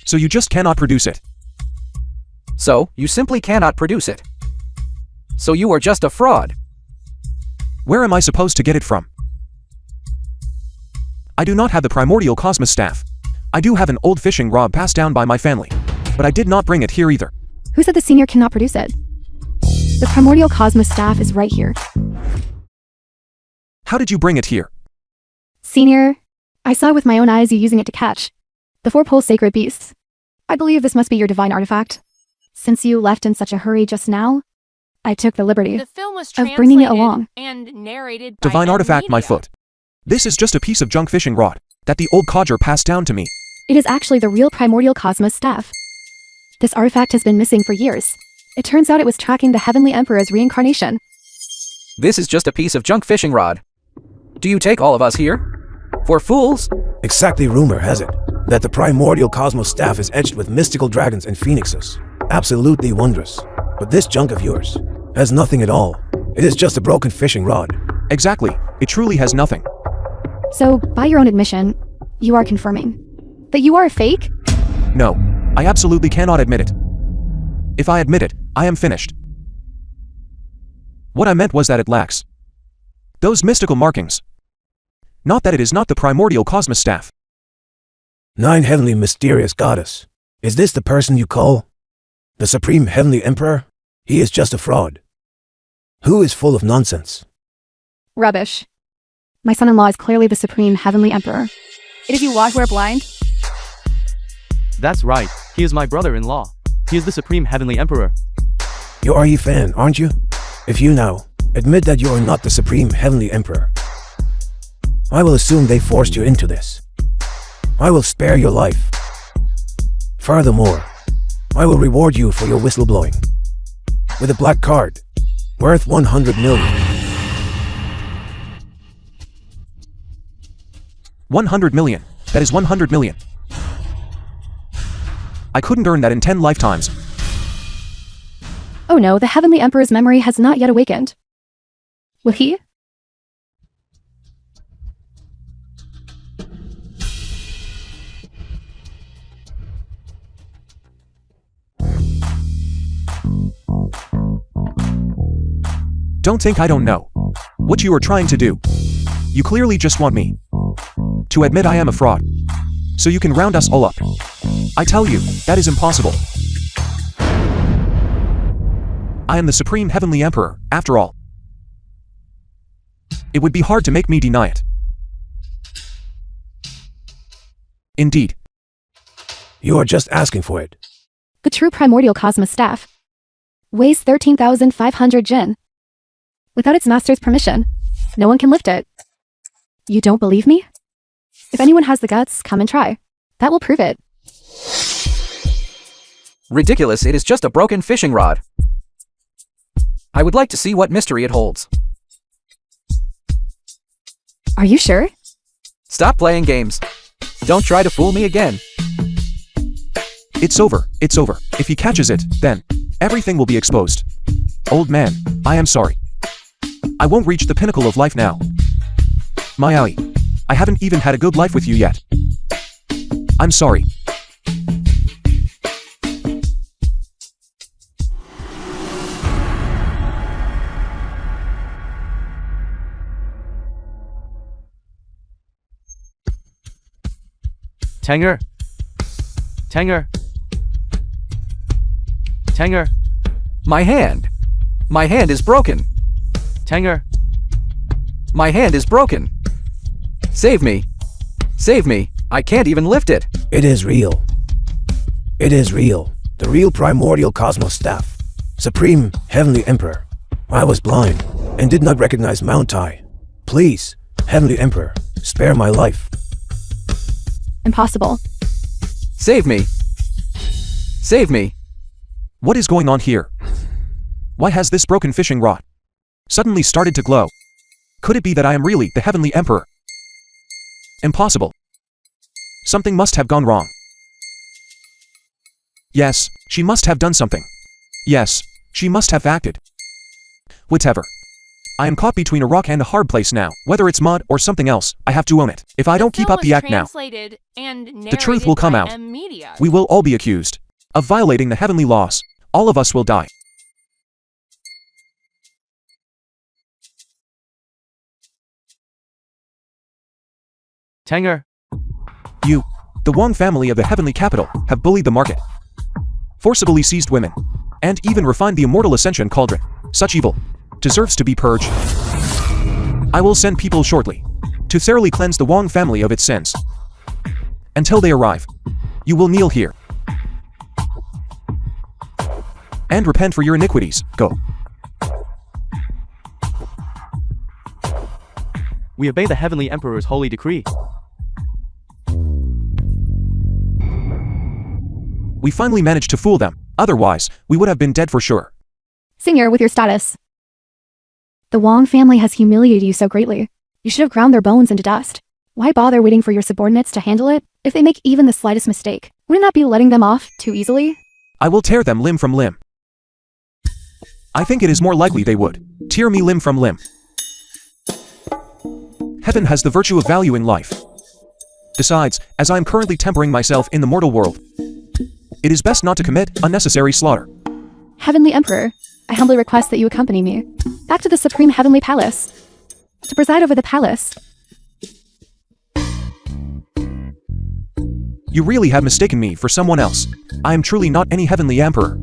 So you just cannot produce it. So, you simply cannot produce it. So you are just a fraud. Where am I supposed to get it from? I do not have the primordial cosmos staff. I do have an old fishing rod passed down by my family, but I did not bring it here either. Who said the senior cannot produce it? The primordial cosmos staff is right here. How did you bring it here? Senior, I saw with my own eyes you using it to catch the 4 pole sacred beasts. I believe this must be your divine artifact. Since you left in such a hurry just now, I took the liberty The film was of bringing it translated along. and narrated by Divine artifact, my Amnesiac. foot. This is just a piece of junk fishing rod that the old codger passed down to me. It is actually the real primordial cosmos staff. This artifact has been missing for years. It turns out it was tracking the Heavenly Emperor's reincarnation. This is just a piece of junk fishing rod. Do you take all of us here for fools? Exactly, rumor has it that the primordial cosmos staff is etched with mystical dragons and phoenixes. Absolutely wondrous. But this junk of yours has nothing at all. It is just a broken fishing rod. Exactly, it truly has nothing. So, by your own admission, you are confirming that you are a fake? No, I absolutely cannot admit it. If I admit it, I am finished. What I meant was that it lacks those mystical markings. Not that it is not the primordial cosmos staff. 9 heavenly mysterious goddess. Is this the person you call the Supreme Heavenly Emperor? He is just a fraud. Who is full of nonsense? Rubbish. My son-in-law is clearly the Supreme Heavenly Emperor. It is you who are blind? That's right, he is my brother-in-law. He is the Supreme Heavenly Emperor. You are fan, aren't you? If you now admit that you are not the Supreme Heavenly Emperor, I will assume they forced you into this. I will spare your life. Furthermore, I will reward you for your whistleblowing with a black card worth 100 million. 100 million. That is 100 million. I couldn't earn that in 10 lifetimes. Oh no, the Heavenly Emperor's memory has not yet awakened. Will he? Don't think I don't know what you are trying to do. You clearly just want me to admit I am a fraud, so you can round us all up. I tell you, that is impossible. I am the Supreme Heavenly Emperor, after all. It would be hard to make me deny it. Indeed. You are just asking for it. The true primordial cosmos staff weighs 13,500 jin. Without its master's permission, no one can lift it. You don't believe me? If anyone has the guts, come and try. That will prove it. Ridiculous, it is just a broken fishing rod. I would like to see what mystery it holds. Are you sure? Stop playing games. Don't try to fool me again. It's over, it's over. If he catches it, then everything will be exposed. Old man, I am sorry. I won't reach the pinnacle of life now. My ally, I haven't even had a good life with you yet. I'm sorry. Tanger. Tanger. Tanger. My hand. My hand is broken. Tanger. My hand is broken. Save me. Save me. I can't even lift it. It is real. It is real. The real primordial cosmos staff. Supreme Heavenly Emperor. I was blind and did not recognize Mount Tai. Please, Heavenly Emperor, spare my life. Impossible. Save me. Save me. What is going on here? Why has this broken fishing rod suddenly started to glow? Could it be that I am really the Heavenly Emperor? Impossible. Something must have gone wrong. Yes, she must have done something. Yes, she must have acted. Whatever. I am caught between a rock and a hard place now. Whether it's mud or something else, I have to own it. If I don't keep up the act now, the truth will come out. We will all be accused of violating the heavenly laws. All of us will die. Tanger. You, the Wang family of the heavenly capital, have bullied the market, forcibly seized women, and even refined the Immortal Ascension cauldron. Such evil deserves to be purged. I will send people shortly to thoroughly cleanse the Wang family of its sins. Until they arrive, you will kneel here and repent for your iniquities. Go. We obey the Heavenly Emperor's holy decree. We finally managed to fool them. Otherwise, we would have been dead for sure. Senior, with your status. The Wang family has humiliated you so greatly. You should have ground their bones into dust. Why bother waiting for your subordinates to handle it? If they make even the slightest mistake, wouldn't that be letting them off too easily? I will tear them limb from limb. I think it is more likely they would tear me limb from limb. Heaven has the virtue of valuing life. Besides, as I am currently tempering myself in the mortal world, it is best not to commit unnecessary slaughter. Heavenly Emperor, I humbly request that you accompany me back to the Supreme Heavenly Palace to preside over the palace. You really have mistaken me for someone else. I am truly not any heavenly emperor.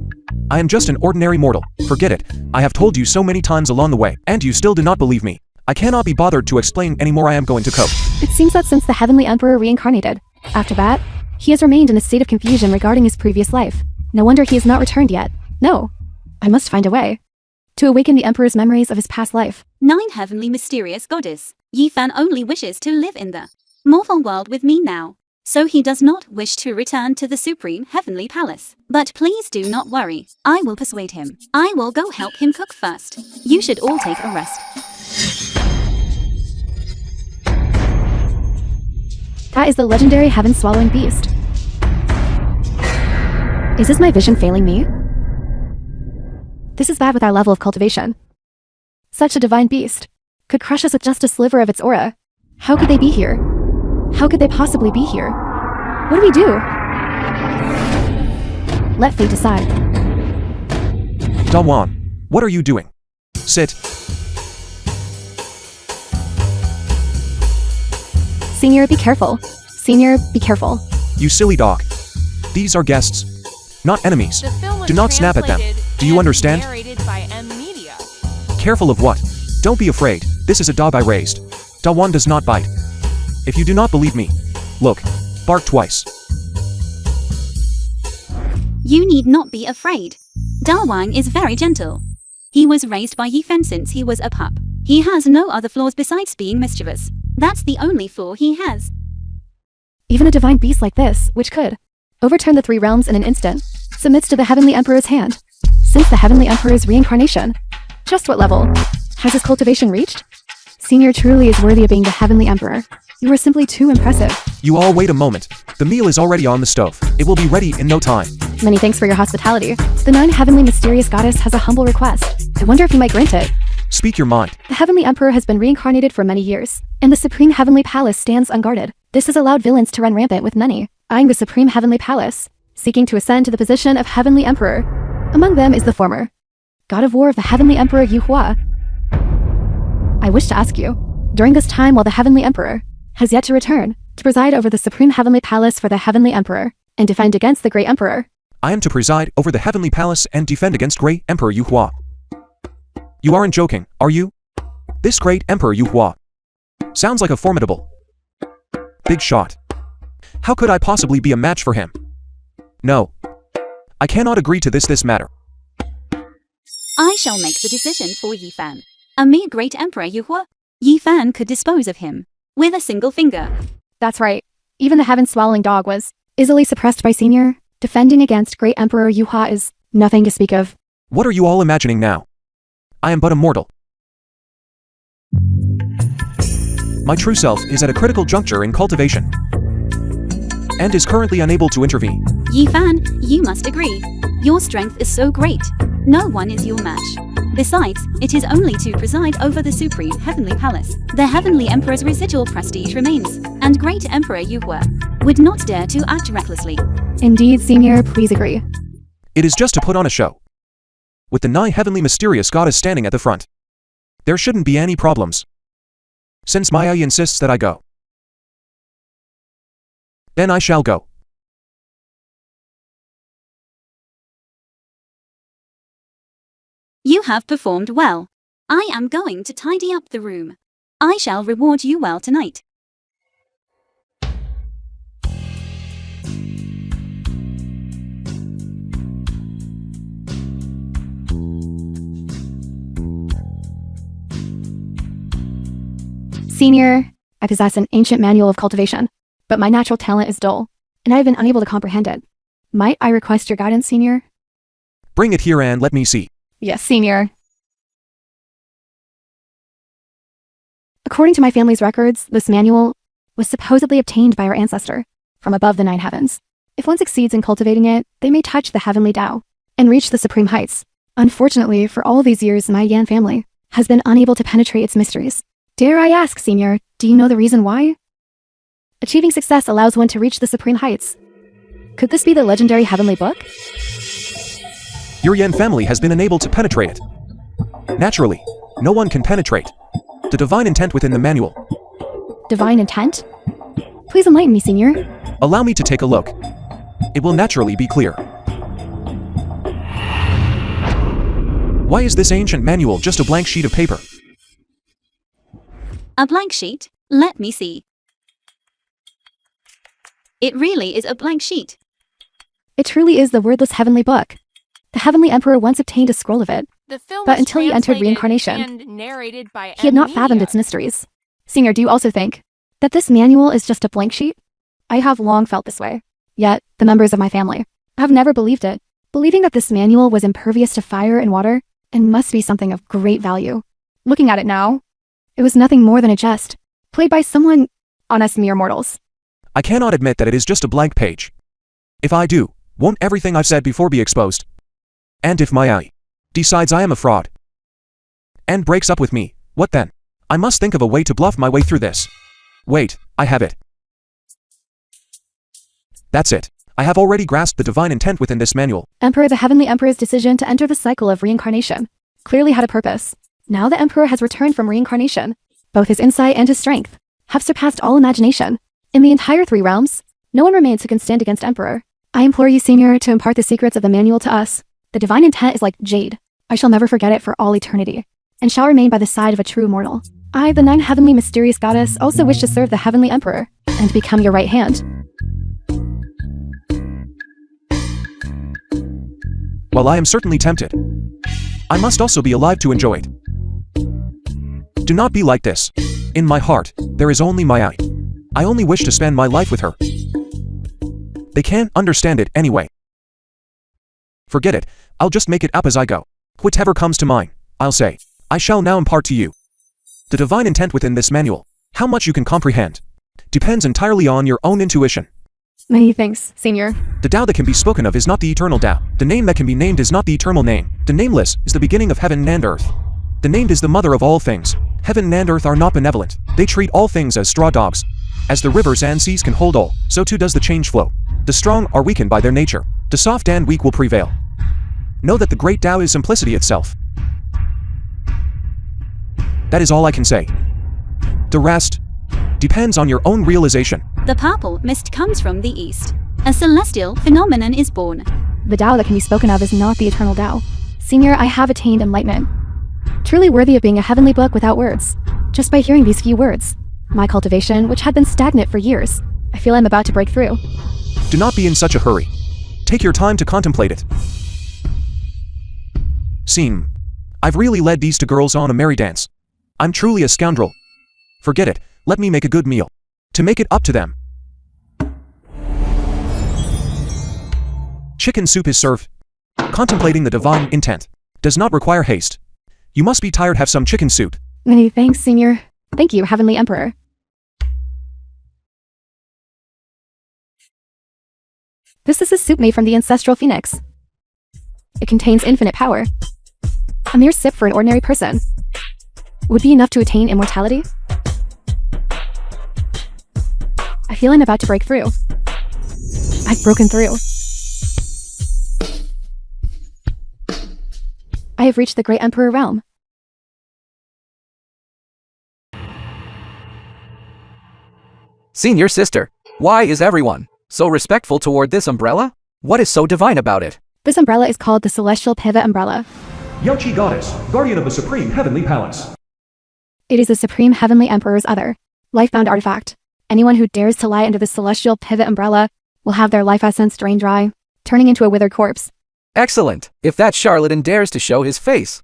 I am just an ordinary mortal. Forget it. I have told you so many times along the way, and you still do not believe me. I cannot be bothered to explain anymore. I am going to cope. It seems that since the Heavenly Emperor reincarnated, after that, he has remained in a state of confusion regarding his previous life. No wonder he has not returned yet. No. I must find a way to awaken the Emperor's memories of his past life. 9 heavenly mysterious goddess. Yifan only wishes to live in the mortal world with me now, so he does not wish to return to the Supreme Heavenly Palace. But please do not worry. I will persuade him. I will go help him cook first. You should all take a rest. That is the legendary heaven-swallowing beast. Is this my vision failing me? This is bad with our level of cultivation. Such a divine beast could crush us with just a sliver of its aura. How could they be here? How could they possibly be here? What do we do? Let fate decide. Dawan, what are you doing? Sit. Senior, be careful. Senior, be careful. You silly dog. These are guests, not enemies. The film was Do not snap at them. translated Do you and understand? Narrated by Amnesiac. Careful of what? Don't be afraid. This is a dog I raised. Dawan does not bite. If you do not believe me, look. Bark twice. You need not be afraid. Dawang is very gentle. He was raised by Yifen since he was a pup. He has no other flaws besides being mischievous. That's the only flaw he has. Even a divine beast like this, which could overturn the three realms in an instant, submits to the Heavenly Emperor's hand. Since the Heavenly Emperor's reincarnation, just what level has his cultivation reached? Senior truly is worthy of being the Heavenly Emperor. You are simply too impressive. You all wait a moment. The meal is already on the stove. It will be ready in no time. Many thanks for your hospitality. The non-heavenly mysterious goddess has a humble request. I wonder if you might grant it. Speak your mind. The Heavenly Emperor has been reincarnated for many years, and the Supreme Heavenly Palace stands unguarded. This has allowed villains to run rampant with many, eyeing the Supreme Heavenly Palace, seeking to ascend to the position of Heavenly Emperor. Among them is the former God of War of the Heavenly Emperor Yuhua. I wish to ask you, during this time while the Heavenly Emperor has yet to return, to preside over the Supreme Heavenly Palace for the Heavenly Emperor, and defend against the Great Emperor. I am to preside over the Heavenly Palace and defend against Great Emperor Yuhua. You aren't joking, are you? This Great Emperor Yuhua sounds like a formidable big shot. How could I possibly be a match for him? No. I cannot agree to this matter. I shall make the decision for Yifan. A mere Great Emperor Yuhua. Yifan could dispose of him with a single finger. That's right. Even the heaven-swallowing dog was easily suppressed by Senior. Defending against Great Emperor Yuhua is nothing to speak of. What are you all imagining now? I am but a mortal. My true self is at a critical juncture in cultivation and is currently unable to intervene. Yifan, you must agree. Your strength is so great. No one is your match. Besides, it is only to preside over the Supreme Heavenly Palace. The Heavenly Emperor's residual prestige remains, and Great Emperor Yuhua would not dare to act recklessly. Indeed, Senior, please agree. It is just to put on a show. With the 9 heavenly mysterious goddess standing at the front, there shouldn't be any problems. Since Maya insists that I go, then I shall go. You have performed well. I am going to tidy up the room. I shall reward you well tonight. Senior, I possess an ancient manual of cultivation, but my natural talent is dull, and I have been unable to comprehend it. Might I request your guidance, Senior? Bring it here and let me see. Yes, Senior. According to my family's records, this manual was supposedly obtained by our ancestor from above the 9 heavens. If one succeeds in cultivating it, they may touch the heavenly Tao and reach the supreme heights. Unfortunately, for all these years, my Yan family has been unable to penetrate its mysteries. Dare I ask, Senior, do you know the reason why? Achieving success allows one to reach the supreme heights. Could this be the legendary heavenly book? Your Yan family has been unable to penetrate it. Naturally, no one can penetrate the divine intent within the manual. Divine intent? Please enlighten me, Senior. Allow me to take a look. It will naturally be clear. Why is this ancient manual just a blank sheet of paper? A blank sheet? Let me see. It really is a blank sheet. It truly is the wordless heavenly book. The Heavenly Emperor once obtained a scroll of it, The film but was until he entered translated reincarnation, and narrated by he had not fathomed its Amnesiac. mysteries. Senior, do you also think that this manual is just a blank sheet? I have long felt this way. Yet, the members of my family have never believed it, believing that this manual was impervious to fire and water and must be something of great value. Looking at it now, it was nothing more than a jest, played by someone on us mere mortals. I cannot admit that it is just a blank page. If I do, Won't everything I've said before be exposed? And if my eye decides I am a fraud and breaks up with me, what then? I must think of a way to bluff my way through this. Wait, I have it. That's it. I have already grasped the divine intent within this manual. Emperor, the Heavenly Emperor's decision to enter the cycle of reincarnation clearly had a purpose. Now the Emperor has returned from reincarnation. Both his insight and his strength have surpassed all imagination. In the entire 3 realms, no one remains who can stand against Emperor. I implore you, Senior, to impart the secrets of the manual to us. The divine intent is like jade. I shall never forget it for all eternity, and shall remain by the side of a true immortal. I, the 9 heavenly mysterious goddess, also wish to serve the Heavenly Emperor, and become your right hand. While I am certainly tempted, I must also be alive to enjoy it. Do not be like this. In my heart, there is only my eye. I only wish to spend my life with her. They can't understand it anyway. Forget it, I'll just make it up as I go. Whatever comes to mind, I'll say. I shall now impart to you the divine intent within this manual. How much you can comprehend depends entirely on your own intuition. Many thanks, Senior. The Tao that can be spoken of is not the eternal Tao. The name that can be named is not the eternal name. The nameless is the beginning of heaven and earth. The named is the mother of all things. Heaven and earth are not benevolent. They treat all things as straw dogs. As the rivers and seas can hold all, so too does the change flow. The strong are weakened by their nature. The soft and weak will prevail. Know that the great Tao is simplicity itself. That is all I can say. The rest depends on your own realization. The purple mist comes from the east. A celestial phenomenon is born. The Tao that can be spoken of is not the eternal Tao. Senior, I have attained enlightenment. Truly worthy of being a heavenly book without words. Just by hearing these few words. My cultivation, which had been stagnant for years, I feel I'm about to break through. Do not be in such a hurry. Take your time to contemplate it. Seem, I've really led these 2 girls on a merry dance. I'm truly a scoundrel. Forget it, let me make a good meal. To make it up to them. Chicken soup is served. Contemplating the divine intent does not require haste. You must be tired, have some chicken soup. Many thanks, Senior. Thank you, Heavenly Emperor. This is a soup made from the ancestral phoenix. It contains infinite power. A mere sip for an ordinary person would be enough to attain immortality. I feel I'm about to break through. I've broken through. I have reached the great Emperor realm. Senior sister, why is everyone so respectful toward this umbrella? What is so divine about it? This umbrella is called the Celestial Pivot Umbrella. Yaoqi Goddess, guardian of the Supreme Heavenly Palace. It is the Supreme Heavenly Emperor's other, life-bound artifact. Anyone who dares to lie under the Celestial Pivot Umbrella will have their life essence drained dry, turning into a withered corpse. Excellent. If that charlatan dares to show his face,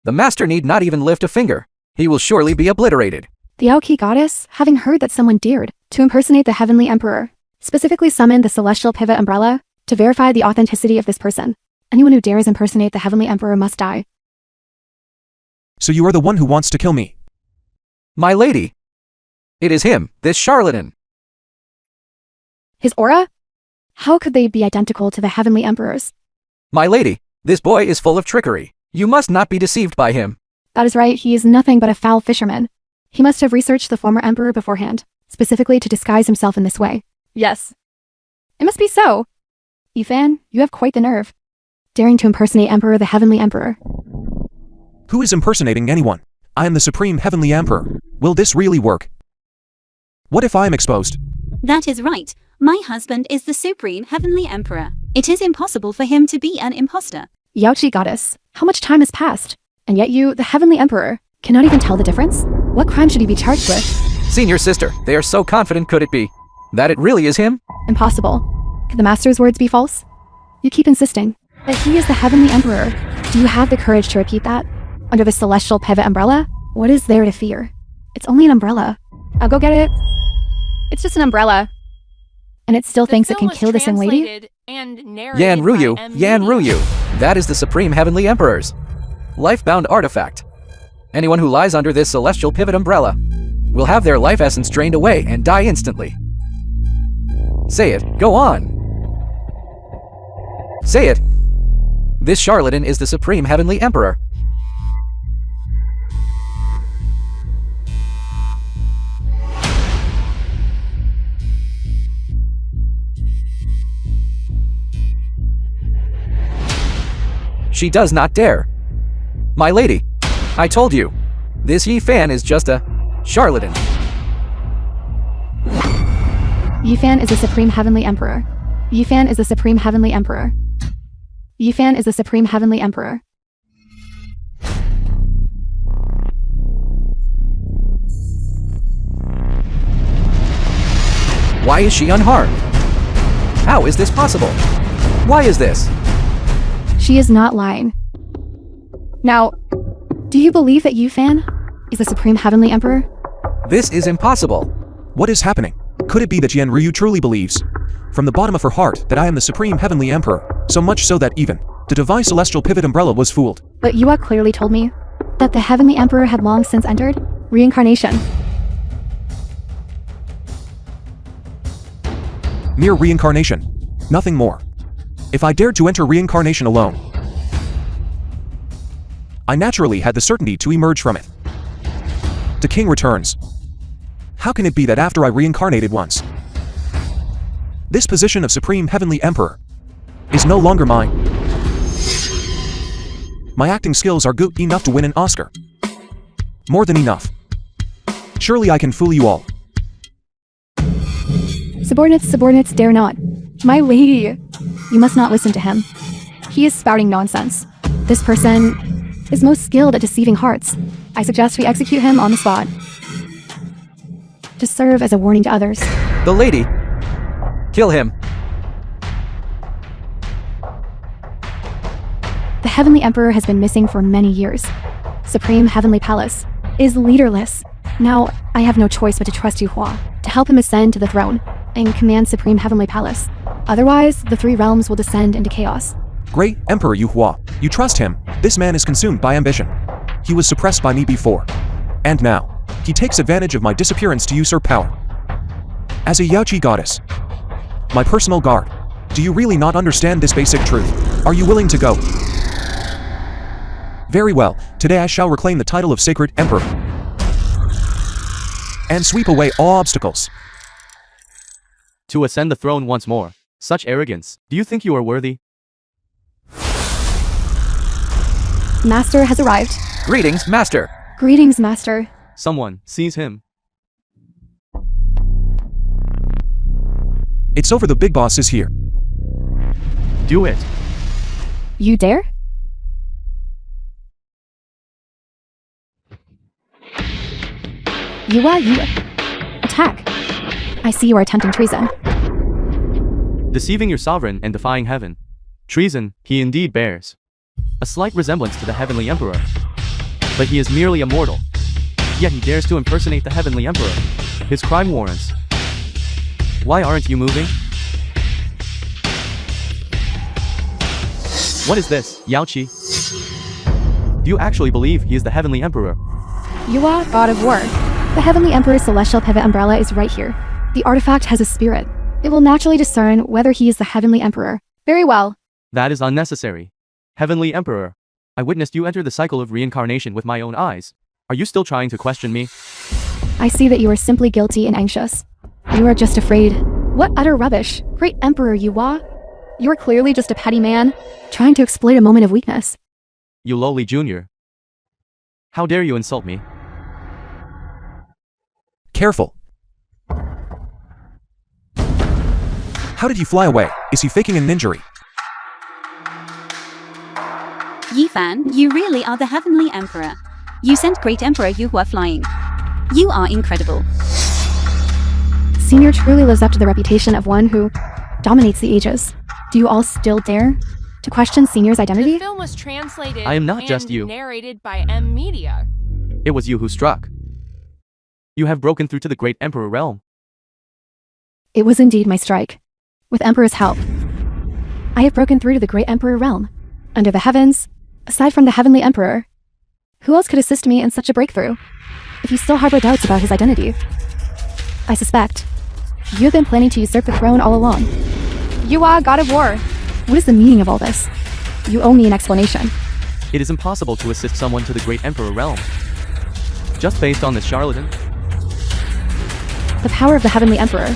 the master need not even lift a finger. He will surely be obliterated. The Yaoqi Goddess, having heard that someone dared to impersonate the Heavenly Emperor, specifically summoned the Celestial Pivot Umbrella to verify the authenticity of this person. Anyone who dares impersonate the Heavenly Emperor must die. So you are the one who wants to kill me? My lady. It is him, this charlatan. His aura? How could they be identical to the Heavenly Emperor's? My lady, this boy is full of trickery. You must not be deceived by him. That is right, he is nothing but a foul fisherman. He must have researched the former emperor beforehand, specifically to disguise himself in this way. Yes. It must be so. Ethan, you have quite the nerve. Daring to impersonate Emperor the Heavenly Emperor. Who is impersonating anyone? I am the Supreme Heavenly Emperor. Will this really work? What if I am exposed? That is right. My husband is the Supreme Heavenly Emperor. It is impossible for him to be an imposter. Yaoqi Goddess, how much time has passed? And yet you, the Heavenly Emperor, cannot even tell the difference? What crime should he be charged with? Senior sister, they are so confident, could it be that it really is him? Impossible. Could the Master's words be false? You keep insisting that he is the Heavenly Emperor. Do you have the courage to repeat that? Under the Celestial Pivot Umbrella? What is there to fear? It's only an umbrella. I'll go get it. It's just an umbrella. And it still thinks it can kill this young lady? Yan Ruyu. That is the Supreme Heavenly Emperor's life-bound artifact. Anyone who lies under this Celestial Pivot Umbrella will have their life essence drained away and die instantly. Say it, go on. Say it! This charlatan is the Supreme Heavenly Emperor. She does not dare. My lady, I told you, this Yi Fan is just a charlatan. Yi Fan is the Supreme Heavenly Emperor. Yi Fan is the Supreme Heavenly Emperor. Yi Fan is the Supreme Heavenly Emperor. Why is she unharmed? How is this possible? Why is this? She is not lying. Now, do you believe that Yi Fan is the Supreme Heavenly Emperor? This is impossible. What is happening? Could it be that Yan Ryu truly believes, from the bottom of her heart, that I am the Supreme Heavenly Emperor, so much so that even the Divine Celestial Pivot Umbrella was fooled? But Yua clearly told me that the Heavenly Emperor had long since entered reincarnation. Mere reincarnation. Nothing more. If I dared to enter reincarnation alone, I naturally had the certainty to emerge from it. The king returns. How can it be that after I reincarnated once, this position of Supreme Heavenly Emperor is no longer mine? My acting skills are good enough to win an Oscar. More than enough. Surely I can fool you all. Subordinates dare not. My lady, you must not listen to him. He is spouting nonsense. This person is most skilled at deceiving hearts. I suggest we execute him on the spot, to serve as a warning to others. The lady. Kill him. The Heavenly Emperor has been missing for many years. Supreme Heavenly Palace is leaderless. Now, I have no choice but to trust Yu Hua to help him ascend to the throne and command Supreme Heavenly Palace. Otherwise, the three realms will descend into chaos. Great Emperor Yu Hua, you trust him. This man is consumed by ambition. He was suppressed by me before. And now, he takes advantage of my disappearance to usurp power. As a Yaoqi goddess, my personal guard, do you really not understand this basic truth? Are you willing to go? Very well, today I shall reclaim the title of Sacred Emperor and sweep away all obstacles. To ascend the throne once more. Such arrogance. Do you think you are worthy? Master has arrived. Greetings, Master. Greetings, Master. Someone, seize him. It's over, the big boss is here. Do it. You dare? You attack. I see you are attempting treason. Deceiving your sovereign and defying heaven. Treason, he indeed bears. A slight resemblance to the Heavenly Emperor. But he is merely immortal. Yet he dares to impersonate the Heavenly Emperor. His crime warrants. Why aren't you moving? What is this, Yaoqi? Do you actually believe he is the Heavenly Emperor? Yua, God of War. The Heavenly Emperor's celestial pivot umbrella is right here. The artifact has a spirit. It will naturally discern whether he is the Heavenly Emperor. Very well. That is unnecessary. Heavenly Emperor, I witnessed you enter the cycle of reincarnation with my own eyes. Are you still trying to question me? I see that you are simply guilty and anxious. You are just afraid. What utter rubbish. Great Emperor Yua. You are clearly just a petty man, trying to exploit a moment of weakness. You lowly junior. How dare you insult me? Careful. How did he fly away? Is he faking an injury? Yi Fan, you really are the Heavenly Emperor. You sent Great Emperor Yu Hua flying. You are incredible. Senior truly lives up to the reputation of one who dominates the ages. Do you all still dare to question Senior's identity? The film was translated I am not and just you. narrated by M Media. It was you who struck. You have broken through to the Great Emperor realm. It was indeed my strike. With Emperor's help, I have broken through to the Great Emperor realm. Under the heavens, aside from the Heavenly Emperor, who else could assist me in such a breakthrough? If you still harbor doubts about his identity, I suspect you have been planning to usurp the throne all along. You are God of War. What is the meaning of all this? You owe me an explanation. It is impossible to assist someone to the great Emperor realm. Just based on this charlatan? The power of the Heavenly Emperor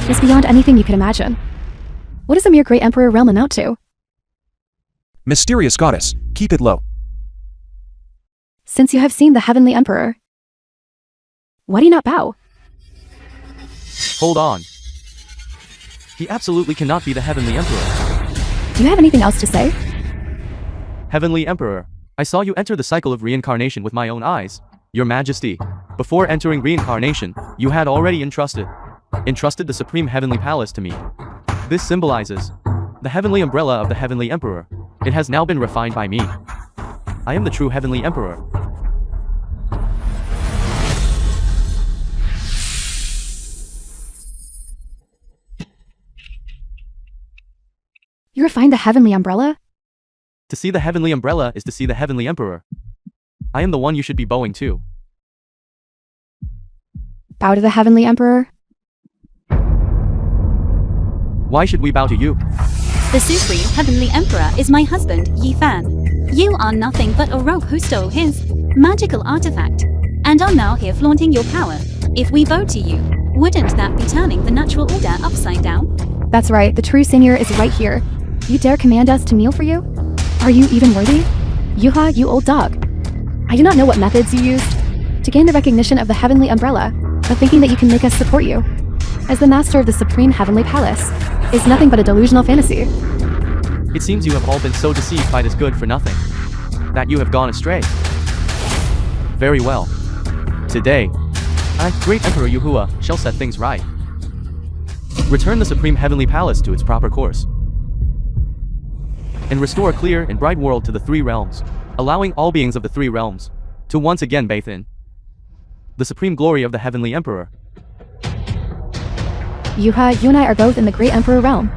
is beyond anything you could imagine. What does a mere great Emperor realm amount to? Mysterious goddess, keep it low. Since you have seen the Heavenly Emperor, why do you not bow? Hold on. He absolutely cannot be the Heavenly Emperor. Do you have anything else to say? Heavenly Emperor, I saw you enter the cycle of reincarnation with my own eyes. Your Majesty, before entering reincarnation, you had already entrusted the Supreme Heavenly Palace to me. This symbolizes the heavenly umbrella of the Heavenly Emperor. It has now been refined by me. I am the true Heavenly Emperor. You refined the Heavenly Umbrella? To see the Heavenly Umbrella is to see the Heavenly Emperor. I am the one you should be bowing to. Bow to the Heavenly Emperor? Why should we bow to you? The Supreme Heavenly Emperor is my husband, Yi Fan. You are nothing but a rogue who stole his magical artifact, and are now here flaunting your power. If we vote to you, wouldn't that be turning the natural order upside down? That's right, the true senior is right here. You dare command us to kneel for you? Are you even worthy? Yuha, you old dog. I do not know what methods you used to gain the recognition of the Heavenly Umbrella, but thinking that you can make us support you as the master of the Supreme Heavenly Palace is nothing but a delusional fantasy. It seems you have all been so deceived by this good for nothing, that you have gone astray. Very well. Today, I, Great Emperor Yuhua, shall set things right. Return the Supreme Heavenly Palace to its proper course, and restore a clear and bright world to the three realms, allowing all beings of the three realms to once again bathe in the supreme glory of the Heavenly Emperor. Yuha, you and I are both in the Great Emperor realm.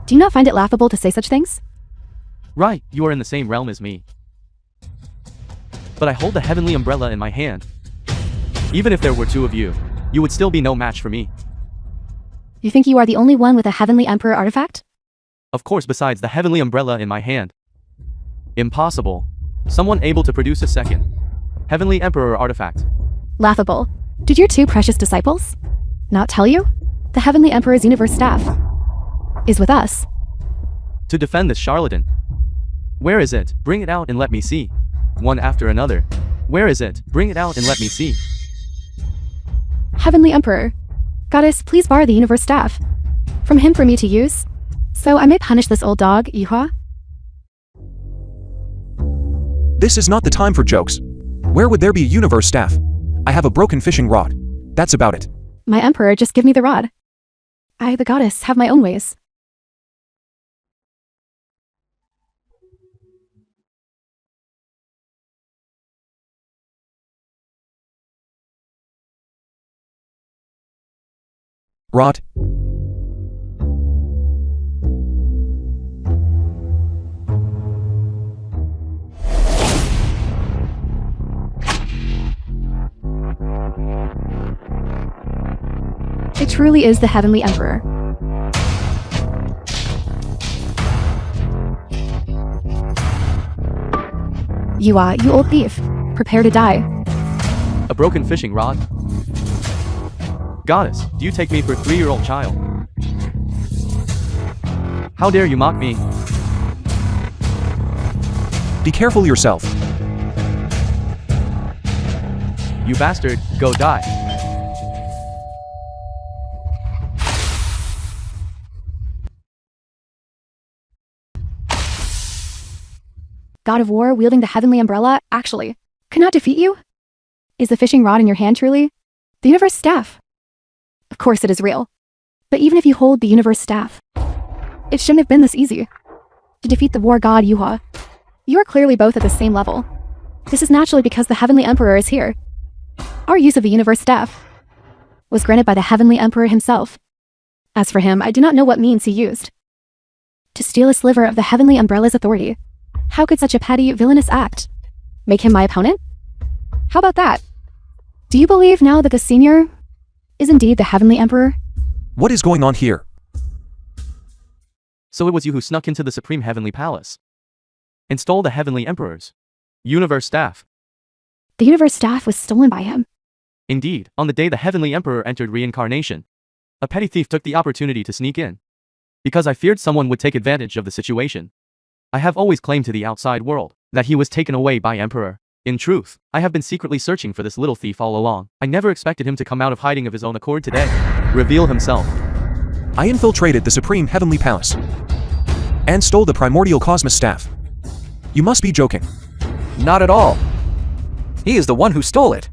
Do you not find it laughable to say such things? Right, you are in the same realm as me. But I hold the Heavenly Umbrella in my hand. Even if there were two of you, you would still be no match for me. You think you are the only one with a Heavenly Emperor artifact? Of course, besides the Heavenly Umbrella in my hand. Impossible. Someone able to produce a second Heavenly Emperor artifact. Laughable. Did your two precious disciples not tell you? The Heavenly Emperor's universe staff is with us. To defend this charlatan. Where is it? Bring it out and let me see. One after another. Where is it? Bring it out and let me see. Heavenly Emperor, Goddess, please borrow the universe staff from him for me to use, so I may punish this old dog, Yuhua. This is not the time for jokes. Where would there be a universe staff? I have a broken fishing rod. That's about it. My Emperor, just give me the rod. I, the Goddess, have my own ways. Rod. It truly is the Heavenly Emperor. Yuhua, you old thief. Prepare to die. A broken fishing rod? Goddess, do you take me for a 3-year-old child? How dare you mock me? Be careful yourself. You bastard, go die. God of War wielding the Heavenly Umbrella, actually, cannot defeat you? Is the fishing rod in your hand truly the universe staff? Of course it is real. But even if you hold the universe staff, it shouldn't have been this easy to defeat the war god Yuhua. You are clearly both at the same level. This is naturally because the Heavenly Emperor is here. Our use of the universe staff was granted by the Heavenly Emperor himself. As for him, I do not know what means he used to steal a sliver of the Heavenly Umbrella's authority. How could such a petty, villainous act make him my opponent? How about that? Do you believe now that the senior is indeed the Heavenly Emperor? What is going on here? So it was you who snuck into the Supreme Heavenly Palace and stole the Heavenly Emperor's universe staff. The universe staff was stolen by him. Indeed, on the day the Heavenly Emperor entered reincarnation, a petty thief took the opportunity to sneak in. Because I feared someone would take advantage of the situation. I have always claimed to the outside world that he was taken away by Emperor. In truth, I have been secretly searching for this little thief all along. I never expected him to come out of hiding of his own accord today. Reveal himself. I infiltrated the Supreme Heavenly Palace and stole the primordial Cosmos staff. You must be joking. Not at all. He is the one who stole it.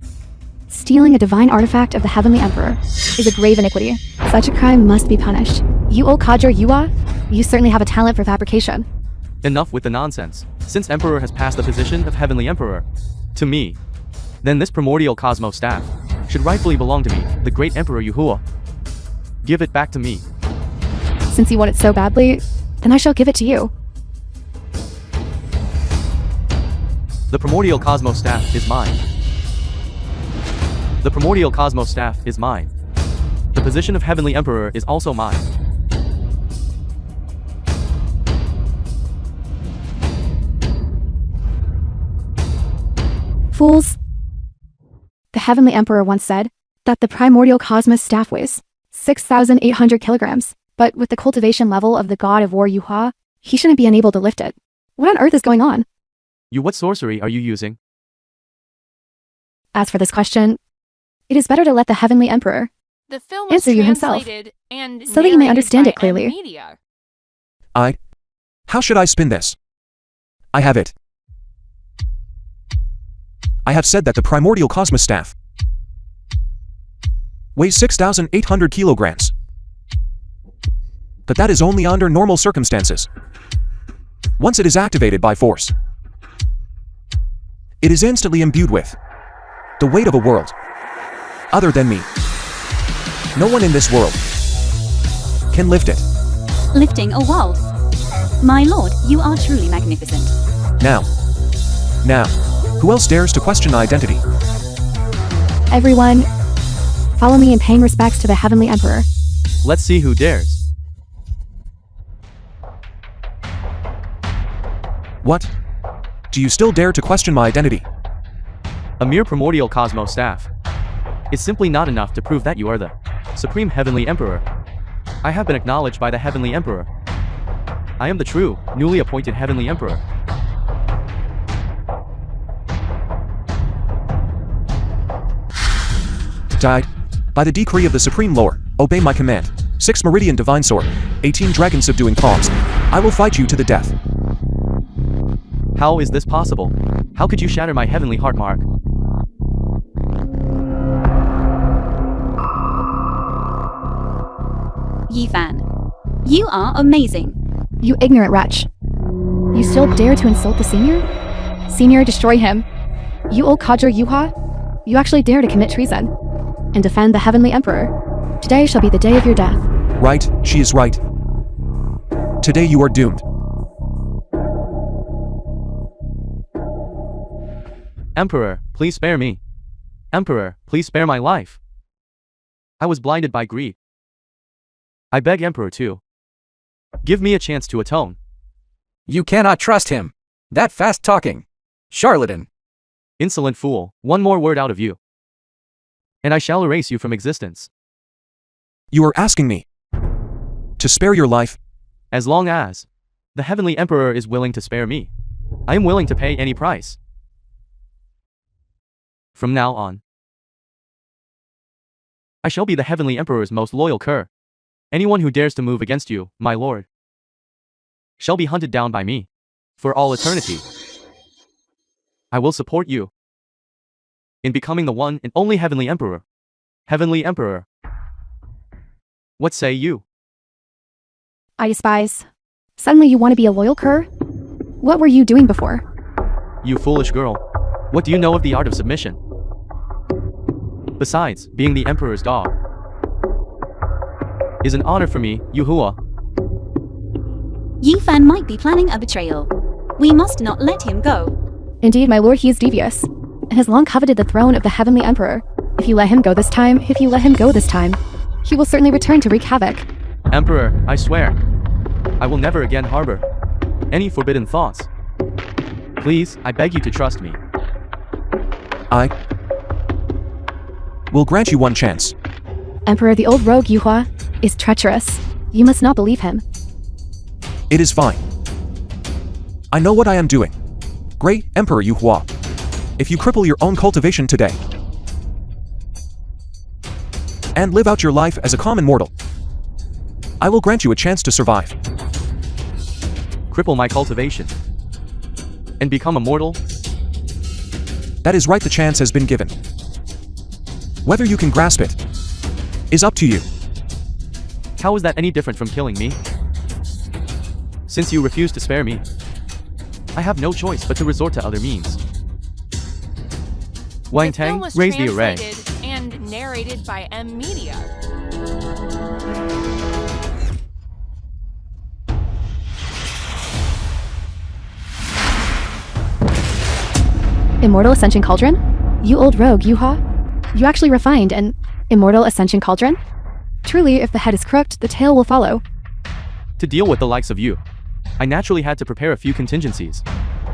Stealing a divine artifact of the Heavenly Emperor is a grave iniquity. Such a crime must be punished. You old codger you are, you certainly have a talent for fabrication. Enough with the nonsense. Since Emperor has passed the position of Heavenly Emperor to me, then this primordial Cosmos staff should rightfully belong to me, the great Emperor Yahuwah. Give it back to me. Since you want it so badly, then I shall give it to you. The primordial Cosmos staff is mine. The primordial Cosmos staff is mine. The position of Heavenly Emperor is also mine. Fools. The Heavenly Emperor once said that the primordial Cosmos staff weighs 6,800 kilograms, but with the cultivation level of the god of war Yuha, he shouldn't be unable to lift it. What on earth is going on? What sorcery are you using? As for this question, it is better to let the Heavenly Emperor The film was answer you himself, translated and so that you may narrated understand by it clearly. Media. How should I spin this? I have it. I have said that the primordial Cosmos staff weighs 6,800 kilograms. But that is only under normal circumstances. Once it is activated by force, it is instantly imbued with the weight of a world. Other than me, no one in this world can lift it. Lifting a world. My lord, you are truly magnificent. Now, who else dares to question my identity? Everyone, follow me in paying respects to the Heavenly Emperor. Let's see who dares. What? Do you still dare to question my identity? A mere primordial Cosmos staff is simply not enough to prove that you are the Supreme Heavenly Emperor. I have been acknowledged by the Heavenly Emperor. I am the true, newly appointed Heavenly Emperor. Died. By the decree of the Supreme Lord, obey my command. 6 Meridian Divine Sword, 18 Dragon Subduing Palms. I will fight you to the death. How is this possible? How could you shatter my heavenly heart mark? Yifan, you are amazing. You ignorant wretch. You still dare to insult the senior? Senior, destroy him. You old codger Yuha, you actually dare to commit treason and defend the Heavenly Emperor. Today shall be the day of your death. Right, she is right. Today you are doomed. Emperor, please spare me. Emperor, please spare my life. I was blinded by greed. I beg Emperor to give me a chance to atone. You cannot trust him. That fast-talking charlatan. Insolent fool, one more word out of you, and I shall erase you from existence. You are asking me to spare your life? As long as the Heavenly Emperor is willing to spare me, I am willing to pay any price. From now on, I shall be the Heavenly Emperor's most loyal cur. Anyone who dares to move against you, my lord, shall be hunted down by me for all eternity. I will support you in becoming the one and only Heavenly Emperor. Heavenly Emperor. What say you? I despise. Suddenly you want to be a loyal cur? What were you doing before? You foolish girl. What do you know of the art of submission? Besides, being the Emperor's dog is an honor for me, Yahuwah. Yifan might be planning a betrayal. We must not let him go. Indeed, my lord, he is devious, and has long coveted the throne of the Heavenly Emperor. If you let him go this time, he will certainly return to wreak havoc. Emperor, I swear. I will never again harbor any forbidden thoughts. Please, I beg you to trust me. I will grant you one chance. Emperor, the old rogue Yuhua is treacherous. You must not believe him. It is fine. I know what I am doing. Great Emperor Yuhua. If you cripple your own cultivation today and live out your life as a common mortal, I will grant you a chance to survive. Cripple my cultivation and become immortal? That is right, the chance has been given. Whether you can grasp it is up to you. How is that any different from killing me? Since you refuse to spare me, I have no choice but to resort to other means. Wang The film Tang, was raise the array. translated and narrated by M Media. Immortal Ascension Cauldron? You old rogue, Yuhua? You actually refined an Immortal Ascension Cauldron? Truly, if the head is crooked, the tail will follow. To deal with the likes of you, I naturally had to prepare a few contingencies.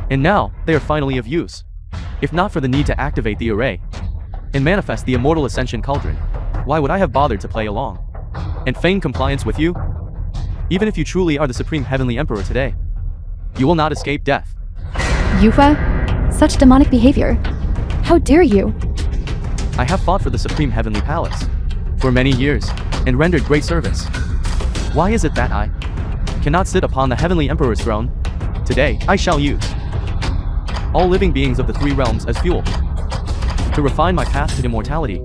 And now, they are finally of use. If not for the need to activate the array and manifest the Immortal Ascension Cauldron, why would I have bothered to play along and feign compliance with you? Even if you truly are the Supreme Heavenly Emperor today, you will not escape death. Yuhua? Such demonic behavior. How dare you? I have fought for the Supreme Heavenly Palace for many years and rendered great service. Why is it that I cannot sit upon the Heavenly Emperor's throne? Today, I shall use all living beings of the three realms as fuel to refine my path to immortality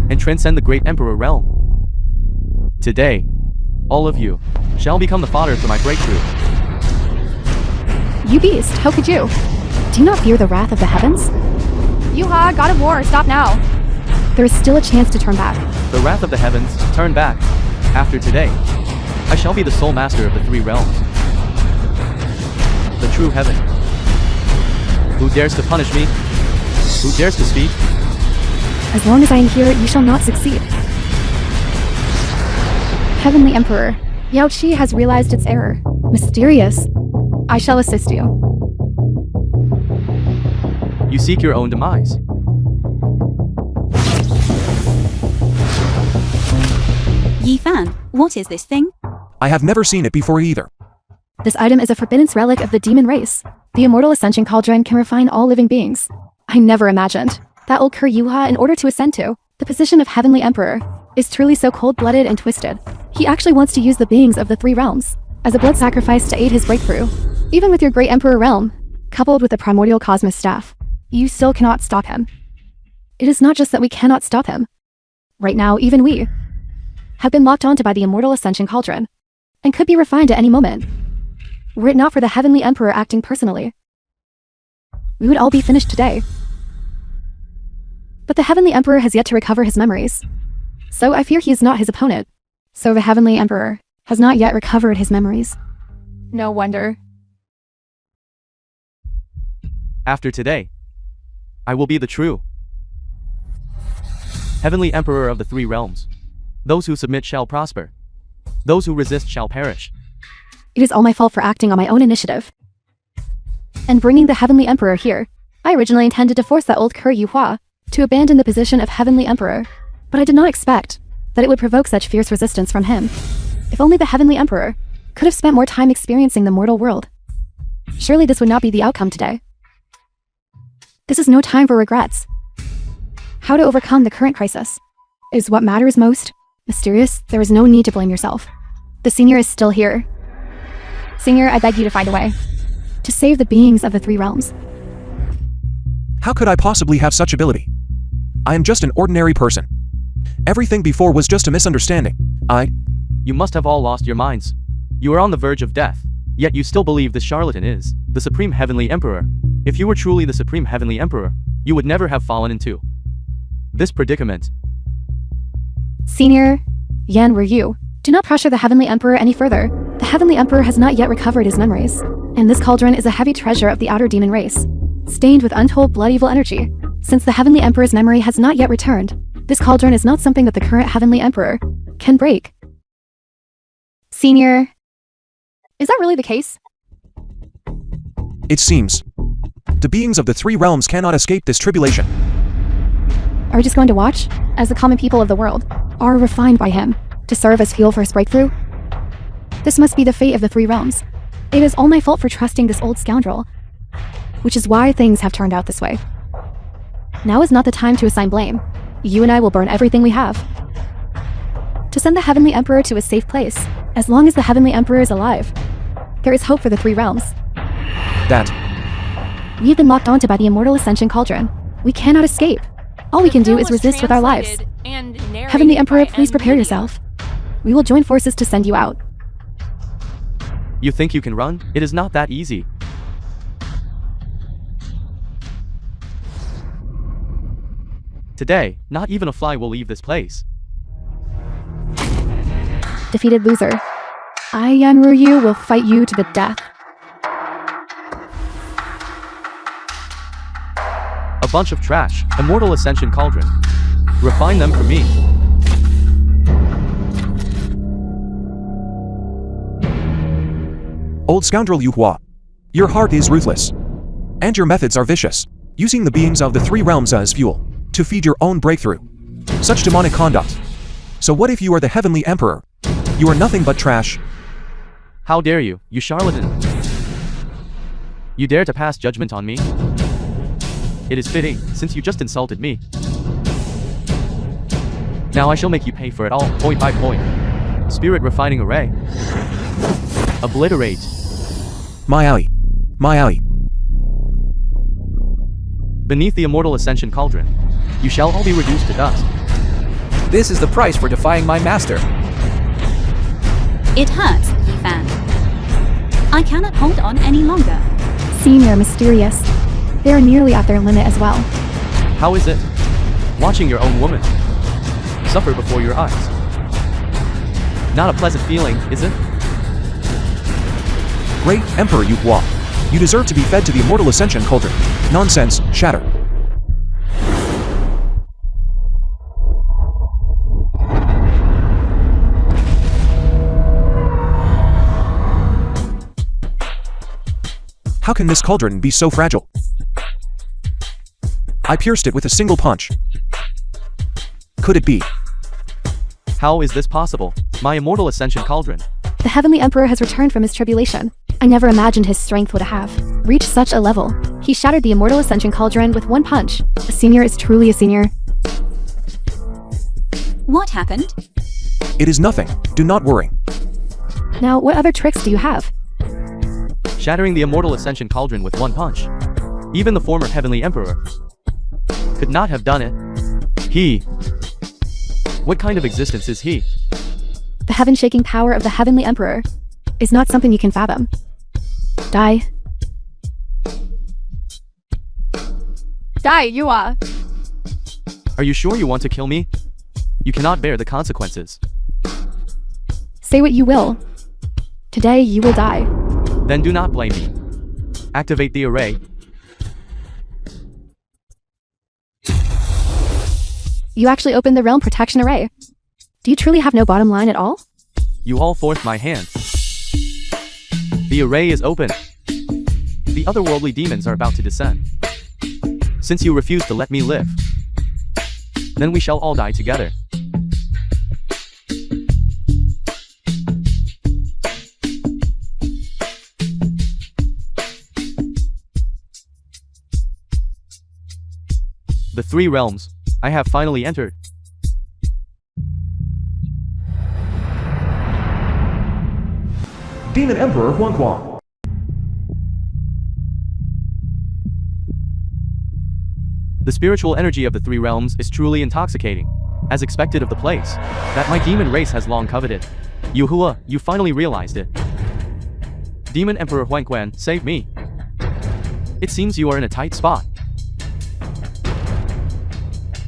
and transcend the great Emperor realm. Today, all of you shall become the fodder for my breakthrough. You beast, how could you? Do you not fear the wrath of the heavens? Yuhua, God of War, stop now! There is still a chance to turn back. The wrath of the heavens, turn back. After today, I shall be the sole master of the three realms. The true heaven. Who dares to punish me? Who dares to speak? As long as I am here, you shall not succeed. Heavenly Emperor, Yao Qi has realized its error. Mysterious. I shall assist you. You seek your own demise. Yi Fan, what is this thing? I have never seen it before either. This item is a forbidden relic of the demon race. The Immortal Ascension Cauldron can refine all living beings. I never imagined that old Cur Yuha, in order to ascend to the position of Heavenly Emperor, is truly so cold-blooded and twisted. He actually wants to use the beings of the three realms as a blood sacrifice to aid his breakthrough. Even with your great Emperor realm, coupled with the primordial Cosmos staff, you still cannot stop him. It is not just that we cannot stop him. Right now, even we have been locked onto by the Immortal Ascension Cauldron and could be refined at any moment. Were it not for the Heavenly Emperor acting personally, we would all be finished today. But the Heavenly Emperor has yet to recover his memories, so I fear he is not his opponent. So the Heavenly Emperor has not yet recovered his memories. No wonder. After today, I will be the true Heavenly Emperor of the three realms. Those who submit shall prosper. Those who resist shall perish. It is all my fault for acting on my own initiative and bringing the Heavenly Emperor here. I originally intended to force that old Cur Yuhua to abandon the position of Heavenly Emperor, but I did not expect that it would provoke such fierce resistance from him. If only the Heavenly Emperor could have spent more time experiencing the mortal world. Surely this would not be the outcome today. This is no time for regrets. How to overcome the current crisis is what matters most. Mysterious, there is no need to blame yourself. The senior is still here. Senior, I beg you to find a way to save the beings of the three realms. How could I possibly have such ability? I am just an ordinary person. Everything before was just a misunderstanding. You must have all lost your minds. You are on the verge of death, yet you still believe this charlatan is the Supreme Heavenly Emperor. If you were truly the Supreme Heavenly Emperor, you would never have fallen into this predicament. Senior, Yan, were you? Do not pressure the Heavenly Emperor any further. The Heavenly Emperor has not yet recovered his memories, and this cauldron is a heavy treasure of the outer demon race, stained with untold blood evil energy. Since the Heavenly Emperor's memory has not yet returned, this cauldron is not something that the current Heavenly Emperor can break. Senior, Is that really the case? It seems. The beings of the three realms cannot escape this tribulation. Are we just going to watch, as the common people of the world are refined by him, to serve as fuel for his breakthrough? This must be the fate of the three realms. It is all my fault for trusting this old scoundrel, which is why things have turned out this way. Now is not the time to assign blame. You and I will burn everything we have to send the Heavenly Emperor to a safe place. As long as the Heavenly Emperor is alive, there is hope for the three realms. That. We have been locked onto by the Immortal Ascension Cauldron. We cannot escape. All we can do is resist with our lives. Heavenly Emperor, please prepare yourself. We will join forces to send you out. You think you can run? It is not that easy. Today, not even a fly will leave this place. Defeated loser. I, Yanryu, will fight you to the death. A bunch of trash. Immortal Ascension Cauldron. Refine them for me. Old scoundrel Yuhua. Your heart is ruthless. And your methods are vicious. Using the beings of the three realms as fuel to feed your own breakthrough. Such demonic conduct. So what if you are the Heavenly Emperor? You are nothing but trash. How dare you, you charlatan! You dare to pass judgment on me? It is fitting, since you just insulted me. Now I shall make you pay for it all, point by point. Spirit refining array. Obliterate. My alley. My alley. Beneath the Immortal Ascension Cauldron, you shall all be reduced to dust. This is the price for defying my master. It hurts, Yifan. I cannot hold on any longer. Senior mysterious. They are nearly at their limit as well. How is it? Watching your own woman suffer before your eyes. Not a pleasant feeling, is it? Great Emperor Yuhua. You deserve to be fed to the Immortal Ascension Cauldron. Nonsense, shatter. How can this cauldron be so fragile? I pierced it with a single punch. Could it be? How is this possible? My Immortal Ascension Cauldron. The Heavenly Emperor has returned from his tribulation. I never imagined his strength would have reached such a level. He shattered the Immortal Ascension Cauldron with one punch. A senior is truly a senior. What happened? It is nothing. Do not worry. Now, what other tricks do you have? Shattering the Immortal Ascension Cauldron with one punch. Even the former Heavenly Emperor could not have done it. He. What kind of existence is he? The heaven-shaking power of the Heavenly Emperor is not something you can fathom. Die. Die, you are. Are you sure you want to kill me? You cannot bear the consequences. Say what you will. Today you will die. Then do not blame me. Activate the array. You actually opened the Realm Protection Array. Do you truly have no bottom line at all? You all forced my hand. The array is open. The otherworldly demons are about to descend. Since you refuse to let me live, then we shall all die together. The three realms I have finally entered. Demon Emperor Huangquang. The spiritual energy of the three realms is truly intoxicating, as expected of the place that my demon race has long coveted. Yuhua, you finally realized it. Demon Emperor Huangquan, save me. It seems you are in a tight spot.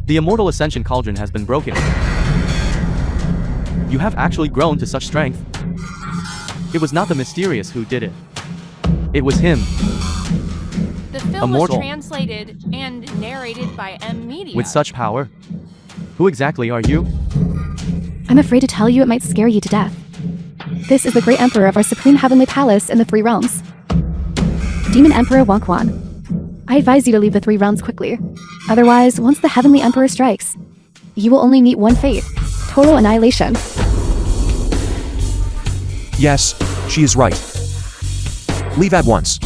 The Immortal Ascension Cauldron has been broken. You have actually grown to such strength. It was not the mysterious who did it. It was him. The film Immortal. was translated and narrated by Media. With such power. Who exactly are you? I'm afraid to tell you, it might scare you to death. This is the great emperor of our supreme heavenly palace in the three realms. Demon Emperor Wang Quan. I advise you to leave the three realms quickly. Otherwise, once the heavenly emperor strikes, you will only meet one fate: total annihilation. Yes, she is right. Leave at once.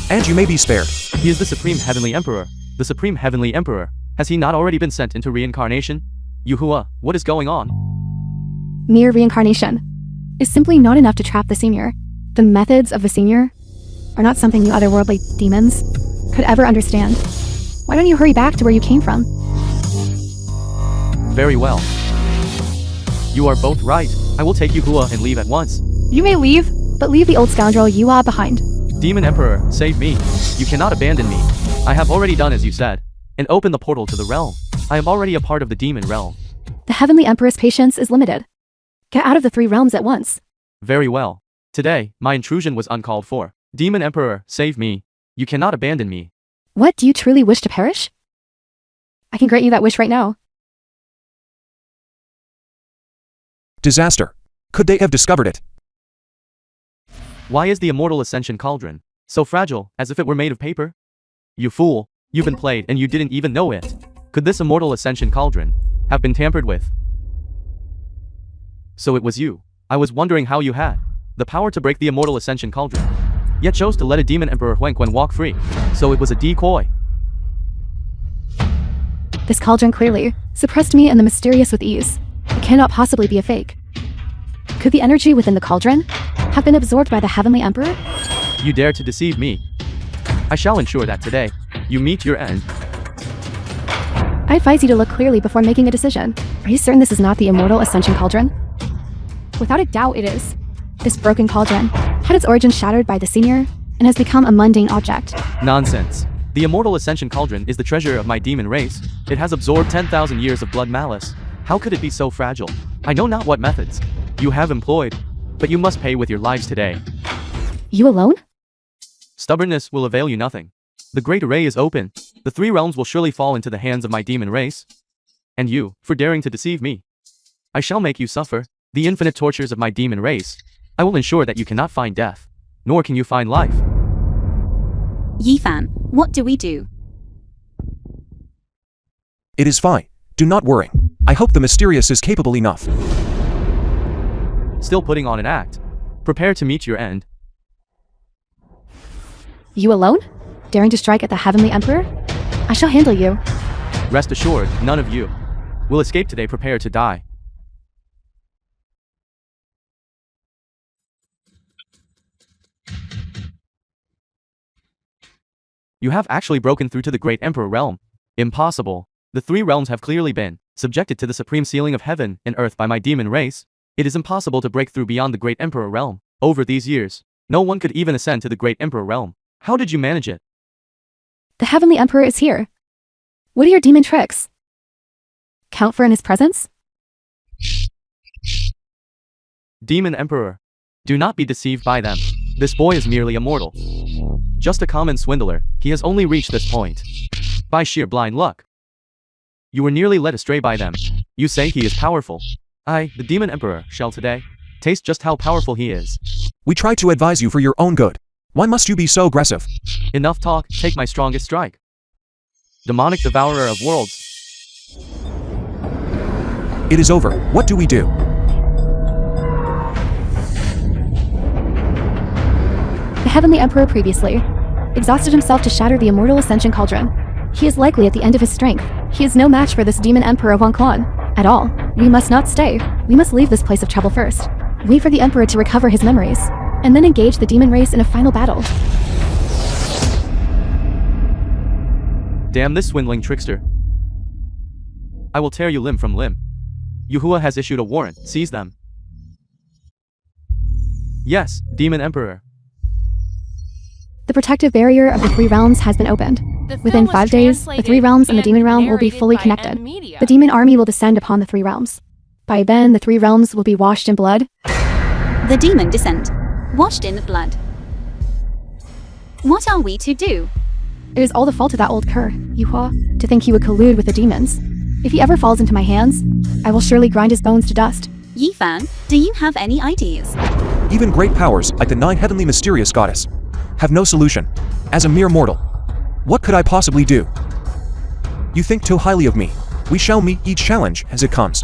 And you may be spared. He is the Supreme Heavenly Emperor. The Supreme Heavenly Emperor. Has he not already been sent into reincarnation? Yuhua, what is going on? Mere reincarnation is simply not enough to trap the senior. The methods of the senior are not something you otherworldly demons could ever understand. Why don't you hurry back to where you came from? Very well. You are both right. I will take Yuhua and leave at once. You may leave, but leave the old scoundrel Yua behind. Demon Emperor, save me. You cannot abandon me. I have already done as you said, and opened the portal to the realm. I am already a part of the demon realm. The heavenly emperor's patience is limited. Get out of the three realms at once. Very well. Today, my intrusion was uncalled for. Demon Emperor, save me. You cannot abandon me. What, do you truly wish to perish? I can grant you that wish right now. Disaster. Could they have discovered it? Why is the Immortal Ascension Cauldron so fragile, as if it were made of paper? You fool, you've been played and you didn't even know it. Could this Immortal Ascension Cauldron have been tampered with? So it was you. I was wondering how you had the power to break the Immortal Ascension Cauldron, yet chose to let a Demon Emperor Huang Quan walk free. So it was a decoy. This cauldron clearly suppressed me and the mysterious with ease. It cannot possibly be a fake. Could the energy within the cauldron have been absorbed by the heavenly emperor? You dare to deceive me. I shall ensure that today you meet your end. I advise you to look clearly before making a decision. Are you certain this is not the Immortal Ascension Cauldron? Without a doubt it is. This broken cauldron had its origin shattered by the senior and has become a mundane object. Nonsense. The Immortal Ascension Cauldron is the treasure of my demon race. It has absorbed 10,000 years of blood malice. How could it be so fragile? I know not what methods you have employed, but you must pay with your lives today. You alone? Stubbornness will avail you nothing. The great array is open. The three realms will surely fall into the hands of my demon race. And you, for daring to deceive me. I shall make you suffer the infinite tortures of my demon race. I will ensure that you cannot find death, nor can you find life. Yifan, what do we do? It is fine. Do not worry. I hope the mysterious is capable enough. Still putting on an act. Prepare to meet your end. You alone? Daring to strike at the heavenly emperor? I shall handle you. Rest assured, none of you will escape today. Prepare to die. You have actually broken through to the great emperor realm. Impossible. The three realms have clearly been subjected to the supreme sealing of heaven and earth by my demon race. It is impossible to break through beyond the great emperor realm. Over these years, no one could even ascend to the great emperor realm. How did you manage it? The heavenly emperor is here. What are your demon tricks? Count for in his presence? Demon Emperor. Do not be deceived by them. This boy is merely a mortal. Just a common swindler. He has only reached this point by sheer blind luck. You were nearly led astray by them. You say he is powerful. I, the Demon Emperor, shall today taste just how powerful he is. We try to advise you for your own good. Why must you be so aggressive? Enough talk, take my strongest strike. Demonic devourer of worlds. It is over. What do we do? The heavenly emperor previously exhausted himself to shatter the Immortal Ascension Cauldron. He is likely at the end of his strength. He is no match for this demon emperor Wang Quan at all. We must not stay. We must leave this place of trouble first. Wait for the emperor to recover his memories, and then engage the demon race in a final battle. Damn this swindling trickster. I will tear you limb from limb. Yuhua has issued a warrant. Seize them. Yes, Demon Emperor. The protective barrier of the three realms has been opened. Within 5 days, the three realms and the demon realm will be fully connected. The demon army will descend upon the three realms. By then, the three realms will be washed in blood. The demon descent. Washed in blood. What are we to do? It is all the fault of that old cur, Yuhua, to think he would collude with the demons. If he ever falls into my hands, I will surely grind his bones to dust. Yifan, do you have any ideas? Even great powers, like the 9 heavenly mysterious goddess, have no solution. As a mere mortal, what could I possibly do? You think too highly of me. We shall meet each challenge as it comes.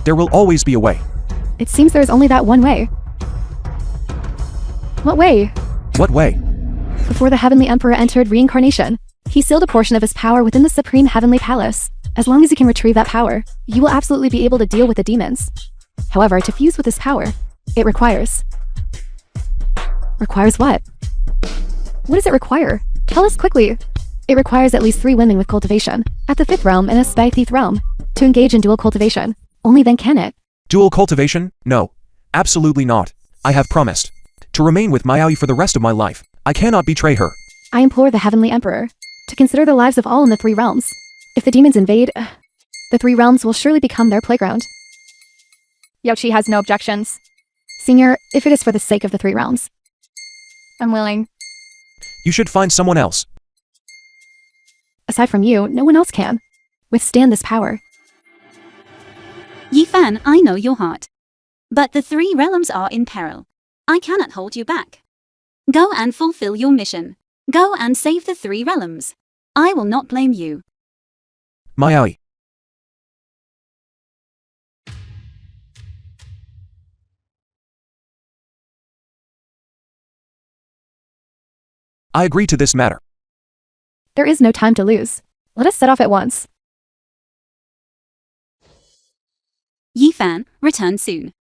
There will always be a way. It seems there is only that one way. What way? What way? Before the Heavenly Emperor entered reincarnation, he sealed a portion of his power within the Supreme Heavenly Palace. As long as you can retrieve that power, you will absolutely be able to deal with the demons. However, to fuse with this power, it requires... Requires what? What does it require? Tell us quickly. It requires at least 3 women with cultivation, at the 5th realm and a 5th realm, to engage in dual cultivation. Only then can it. Dual cultivation? No. Absolutely not. I have promised to remain with Maui for the rest of my life. I cannot betray her. I implore the Heavenly Emperor to consider the lives of all in the 3 realms. If the demons invade, the 3 realms will surely become their playground. Yoshi has no objections. Senior, if it is for the sake of the 3 realms, I'm willing. You should find someone else. Aside from you, no one else can withstand this power. Yifan, I know your heart. But the 3 realms are in peril. I cannot hold you back. Go and fulfill your mission. Go and save the 3 realms. I will not blame you. Maui. I agree to this matter. There is no time to lose. Let us set off at once. Yifan, return soon.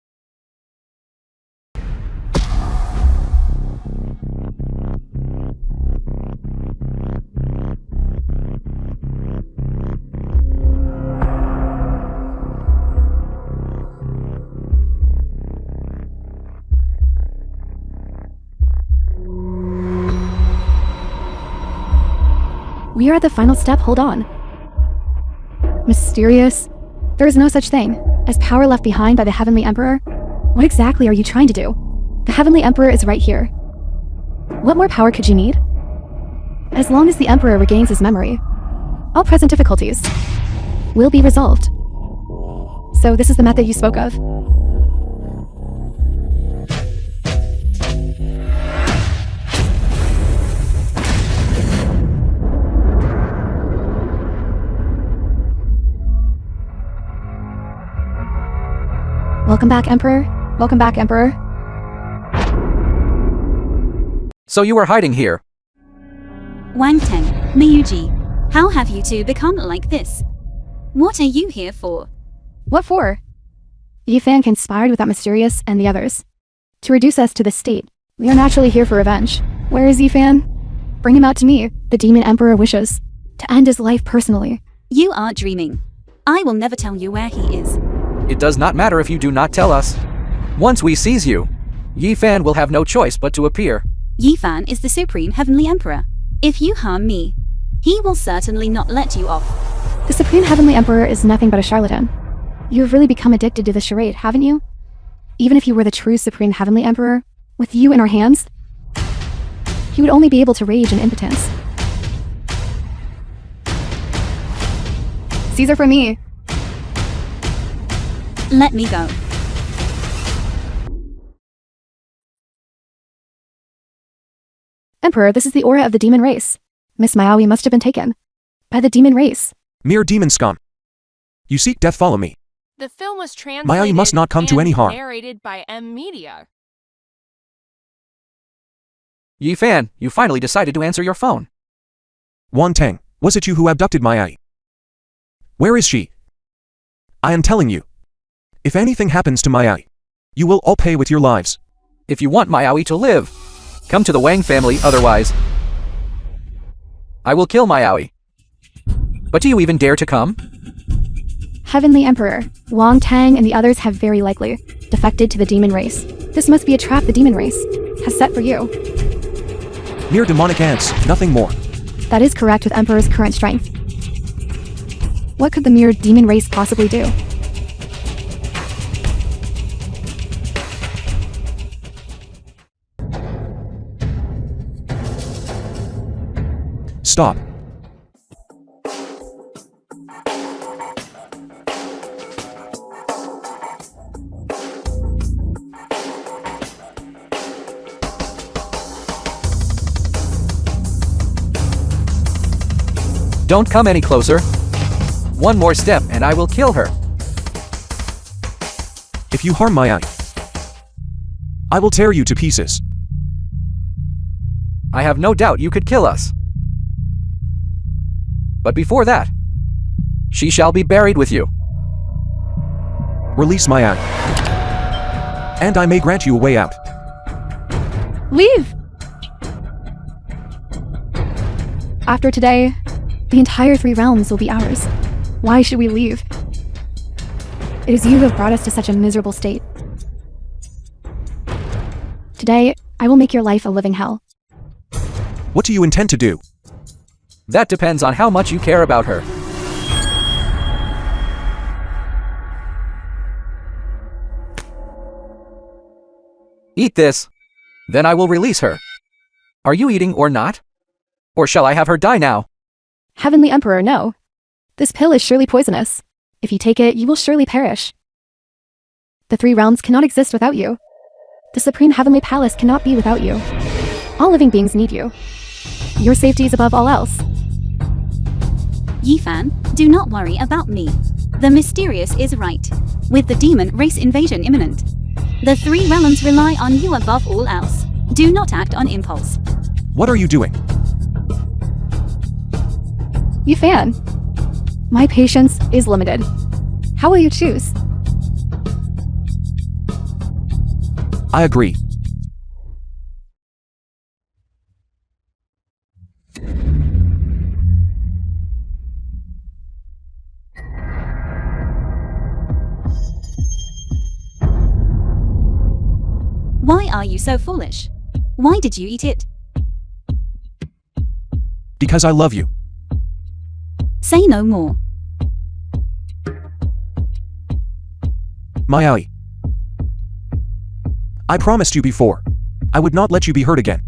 We are at the final step, hold on. Mysterious? There is no such thing as power left behind by the Heavenly Emperor. What exactly are you trying to do? The Heavenly Emperor is right here. What more power could you need? As long as the Emperor regains his memory, all present difficulties will be resolved. So this is the method you spoke of. Welcome back, Emperor. Welcome back, Emperor. So you were hiding here. Wang Teng, Miyuji, how have you 2 become like this? What are you here for? What for? Yifan conspired with that Mysterious and the others to reduce us to this state. We are naturally here for revenge. Where is Yifan? Bring him out to me. The Demon Emperor wishes to end his life personally. You are dreaming. I will never tell you where he is. It does not matter if you do not tell us. Once we seize you, Yifan will have no choice but to appear. Yifan is the Supreme Heavenly Emperor. If you harm me, he will certainly not let you off. The Supreme Heavenly Emperor is nothing but a charlatan. You have really become addicted to the charade, haven't you? Even if you were the true Supreme Heavenly Emperor, with you in our hands, he would only be able to rage in impotence. Caesar for me. Let me go. Emperor, this is the aura of the demon race. Miss Maui must have been taken by the demon race. Mere demon scum. You seek death, follow me. The film was translated Maui must not come to any harm. narrated by Media. Yifan, you finally decided to answer your phone. Wang Teng, was it you who abducted Maui? Where is she? I am telling you. If anything happens to Maui, you will all pay with your lives. If you want Maui to live, come to the Wang family, otherwise I will kill Maui. But do you even dare to come? Heavenly Emperor, Wang Tang and the others have very likely defected to the demon race. This must be a trap the demon race has set for you. Mere demonic ants, nothing more. That is correct with Emperor's current strength. What could the mere demon race possibly do? Stop. Don't come any closer. One more step and I will kill her. If you harm my eye, I will tear you to pieces. I have no doubt you could kill us. But before that, she shall be buried with you. Release my eye, and I may grant you a way out. Leave! After today, the entire 3 realms will be ours. Why should we leave? It is you who have brought us to such a miserable state. Today, I will make your life a living hell. What do you intend to do? That depends on how much you care about her. Eat this. Then I will release her. Are you eating or not? Or shall I have her die now? Heavenly Emperor, no. This pill is surely poisonous. If you take it, you will surely perish. The 3 realms cannot exist without you. The Supreme Heavenly Palace cannot be without you. All living beings need you. Your safety is above all else. Yifan, do not worry about me. The mysterious is right. With the demon race invasion imminent, the 3 realms rely on you above all else. Do not act on impulse. What are you doing? Yifan, my patience is limited. How will you choose? I agree. Why are you so foolish? Why did you eat it? Because I love you. Say no more. My eye. I promised you before. I would not let you be hurt again.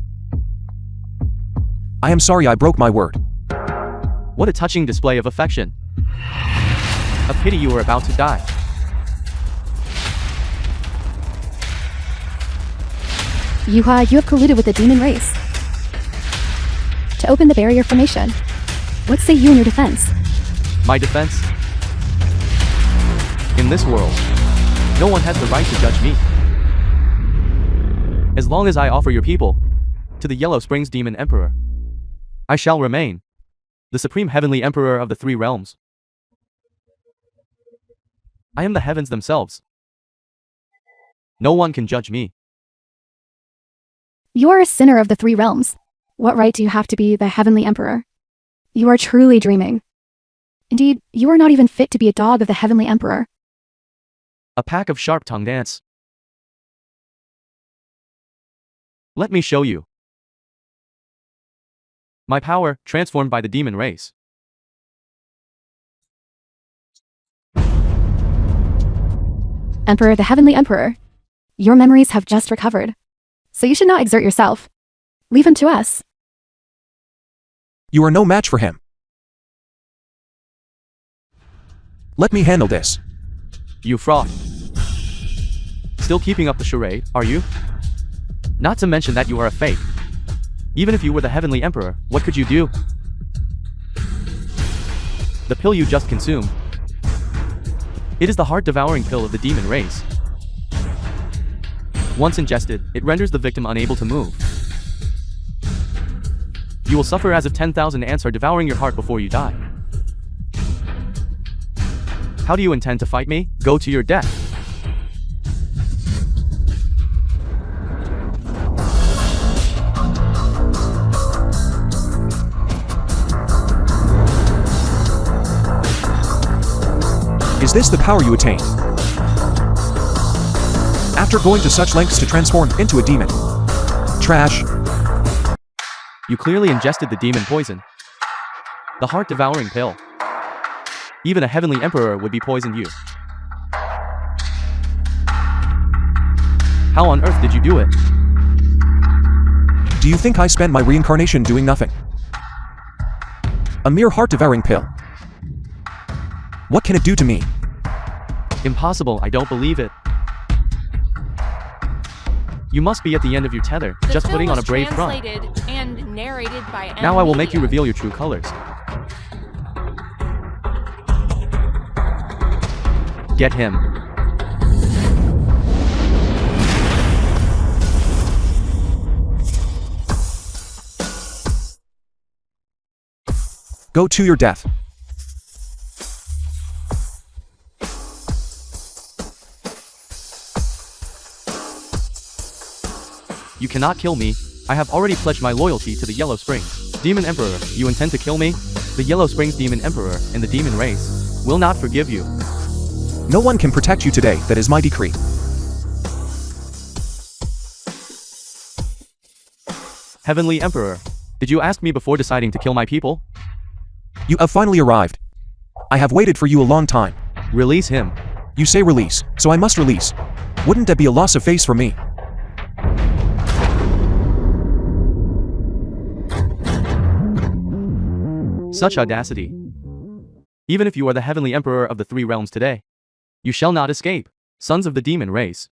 I am sorry I broke my word. What a touching display of affection. A pity you were about to die. Yuha, you have colluded with the demon race to open the barrier formation. What say you in your defense? My defense? In this world, no one has the right to judge me. As long as I offer your people to the Yellow Springs Demon Emperor, I shall remain the Supreme Heavenly Emperor of the 3 realms. I am the heavens themselves. No one can judge me. You are a sinner of the 3 realms. What right do you have to be the Heavenly Emperor? You are truly dreaming. Indeed, you are not even fit to be a dog of the Heavenly Emperor. A pack of sharp-tongued ants. Let me show you. My power, transformed by the demon race. Emperor, the Heavenly Emperor, your memories have just recovered. So you should not exert yourself. Leave him to us. You are no match for him. Let me handle this. You fraud. Still keeping up the charade, are you? Not to mention that you are a fake. Even if you were the Heavenly Emperor, what could you do? The pill you just consumed. It is the heart-devouring pill of the demon race. Once ingested, it renders the victim unable to move. You will suffer as if 10,000 ants are devouring your heart before you die. How do you intend to fight me? Go to your death. Is this the power you attained? After going to such lengths to transform into a demon. Trash. You clearly ingested the demon poison. The heart-devouring pill. Even a heavenly emperor would be poisoned you. How on earth did you do it? Do you think I spent my reincarnation doing nothing? A mere heart-devouring pill. What can it do to me? Impossible, I don't believe it. You must be at the end of your tether, The just film putting on a was brave front. translated and narrated by Now I will make you Amnesiac. reveal your true colors. Get him. Go to your death. You cannot kill me. I have already pledged my loyalty to the Yellow Springs. Demon Emperor, you intend to kill me? The Yellow Springs Demon Emperor and the demon race will not forgive you. No one can protect you today, that is my decree. Heavenly Emperor, did you ask me before deciding to kill my people? You have finally arrived. I have waited for you a long time. Release him. You say release, so I must release. Wouldn't that be a loss of face for me? Such audacity. Even if you are the Heavenly Emperor of the Three Realms today, you shall not escape, sons of the demon race.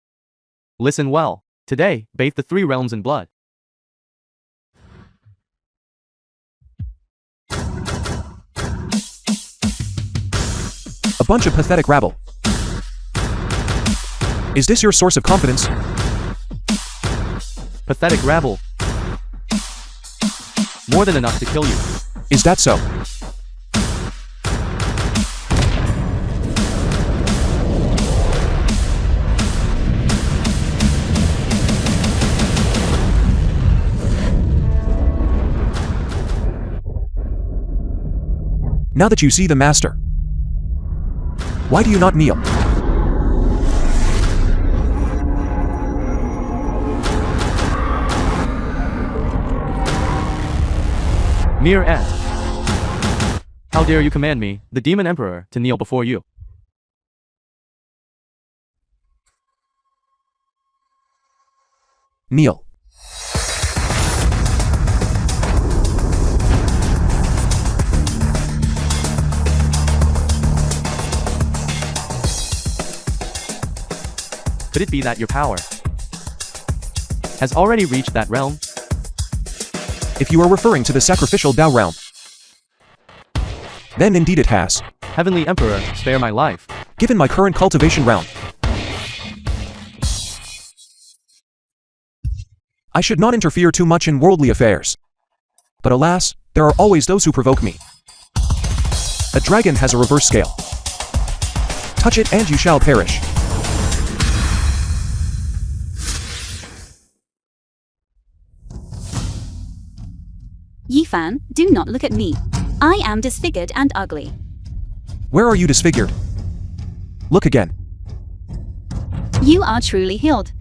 Listen well. Today, bathe the Three Realms in blood. A bunch of pathetic rabble. Is this your source of confidence? Pathetic rabble. More than enough to kill you. Is that so? Now that you see the master, why do you not kneel? Mere ant. How dare you command me, the Demon Emperor, to kneel before you? Kneel. Could it be that your power has already reached that realm? If you are referring to the sacrificial Dao realm, then indeed it has. Heavenly Emperor, spare my life. Given my current cultivation round, I should not interfere too much in worldly affairs. But alas, there are always those who provoke me. A dragon has a reverse scale. Touch it and you shall perish. Yifan, do not look at me. I am disfigured and ugly. Where are you disfigured? Look again. You are truly healed.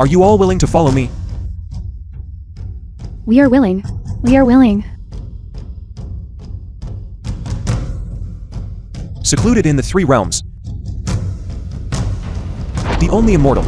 Are you all willing to follow me? We are willing. We are willing. Secluded in the Three Realms, the only immortal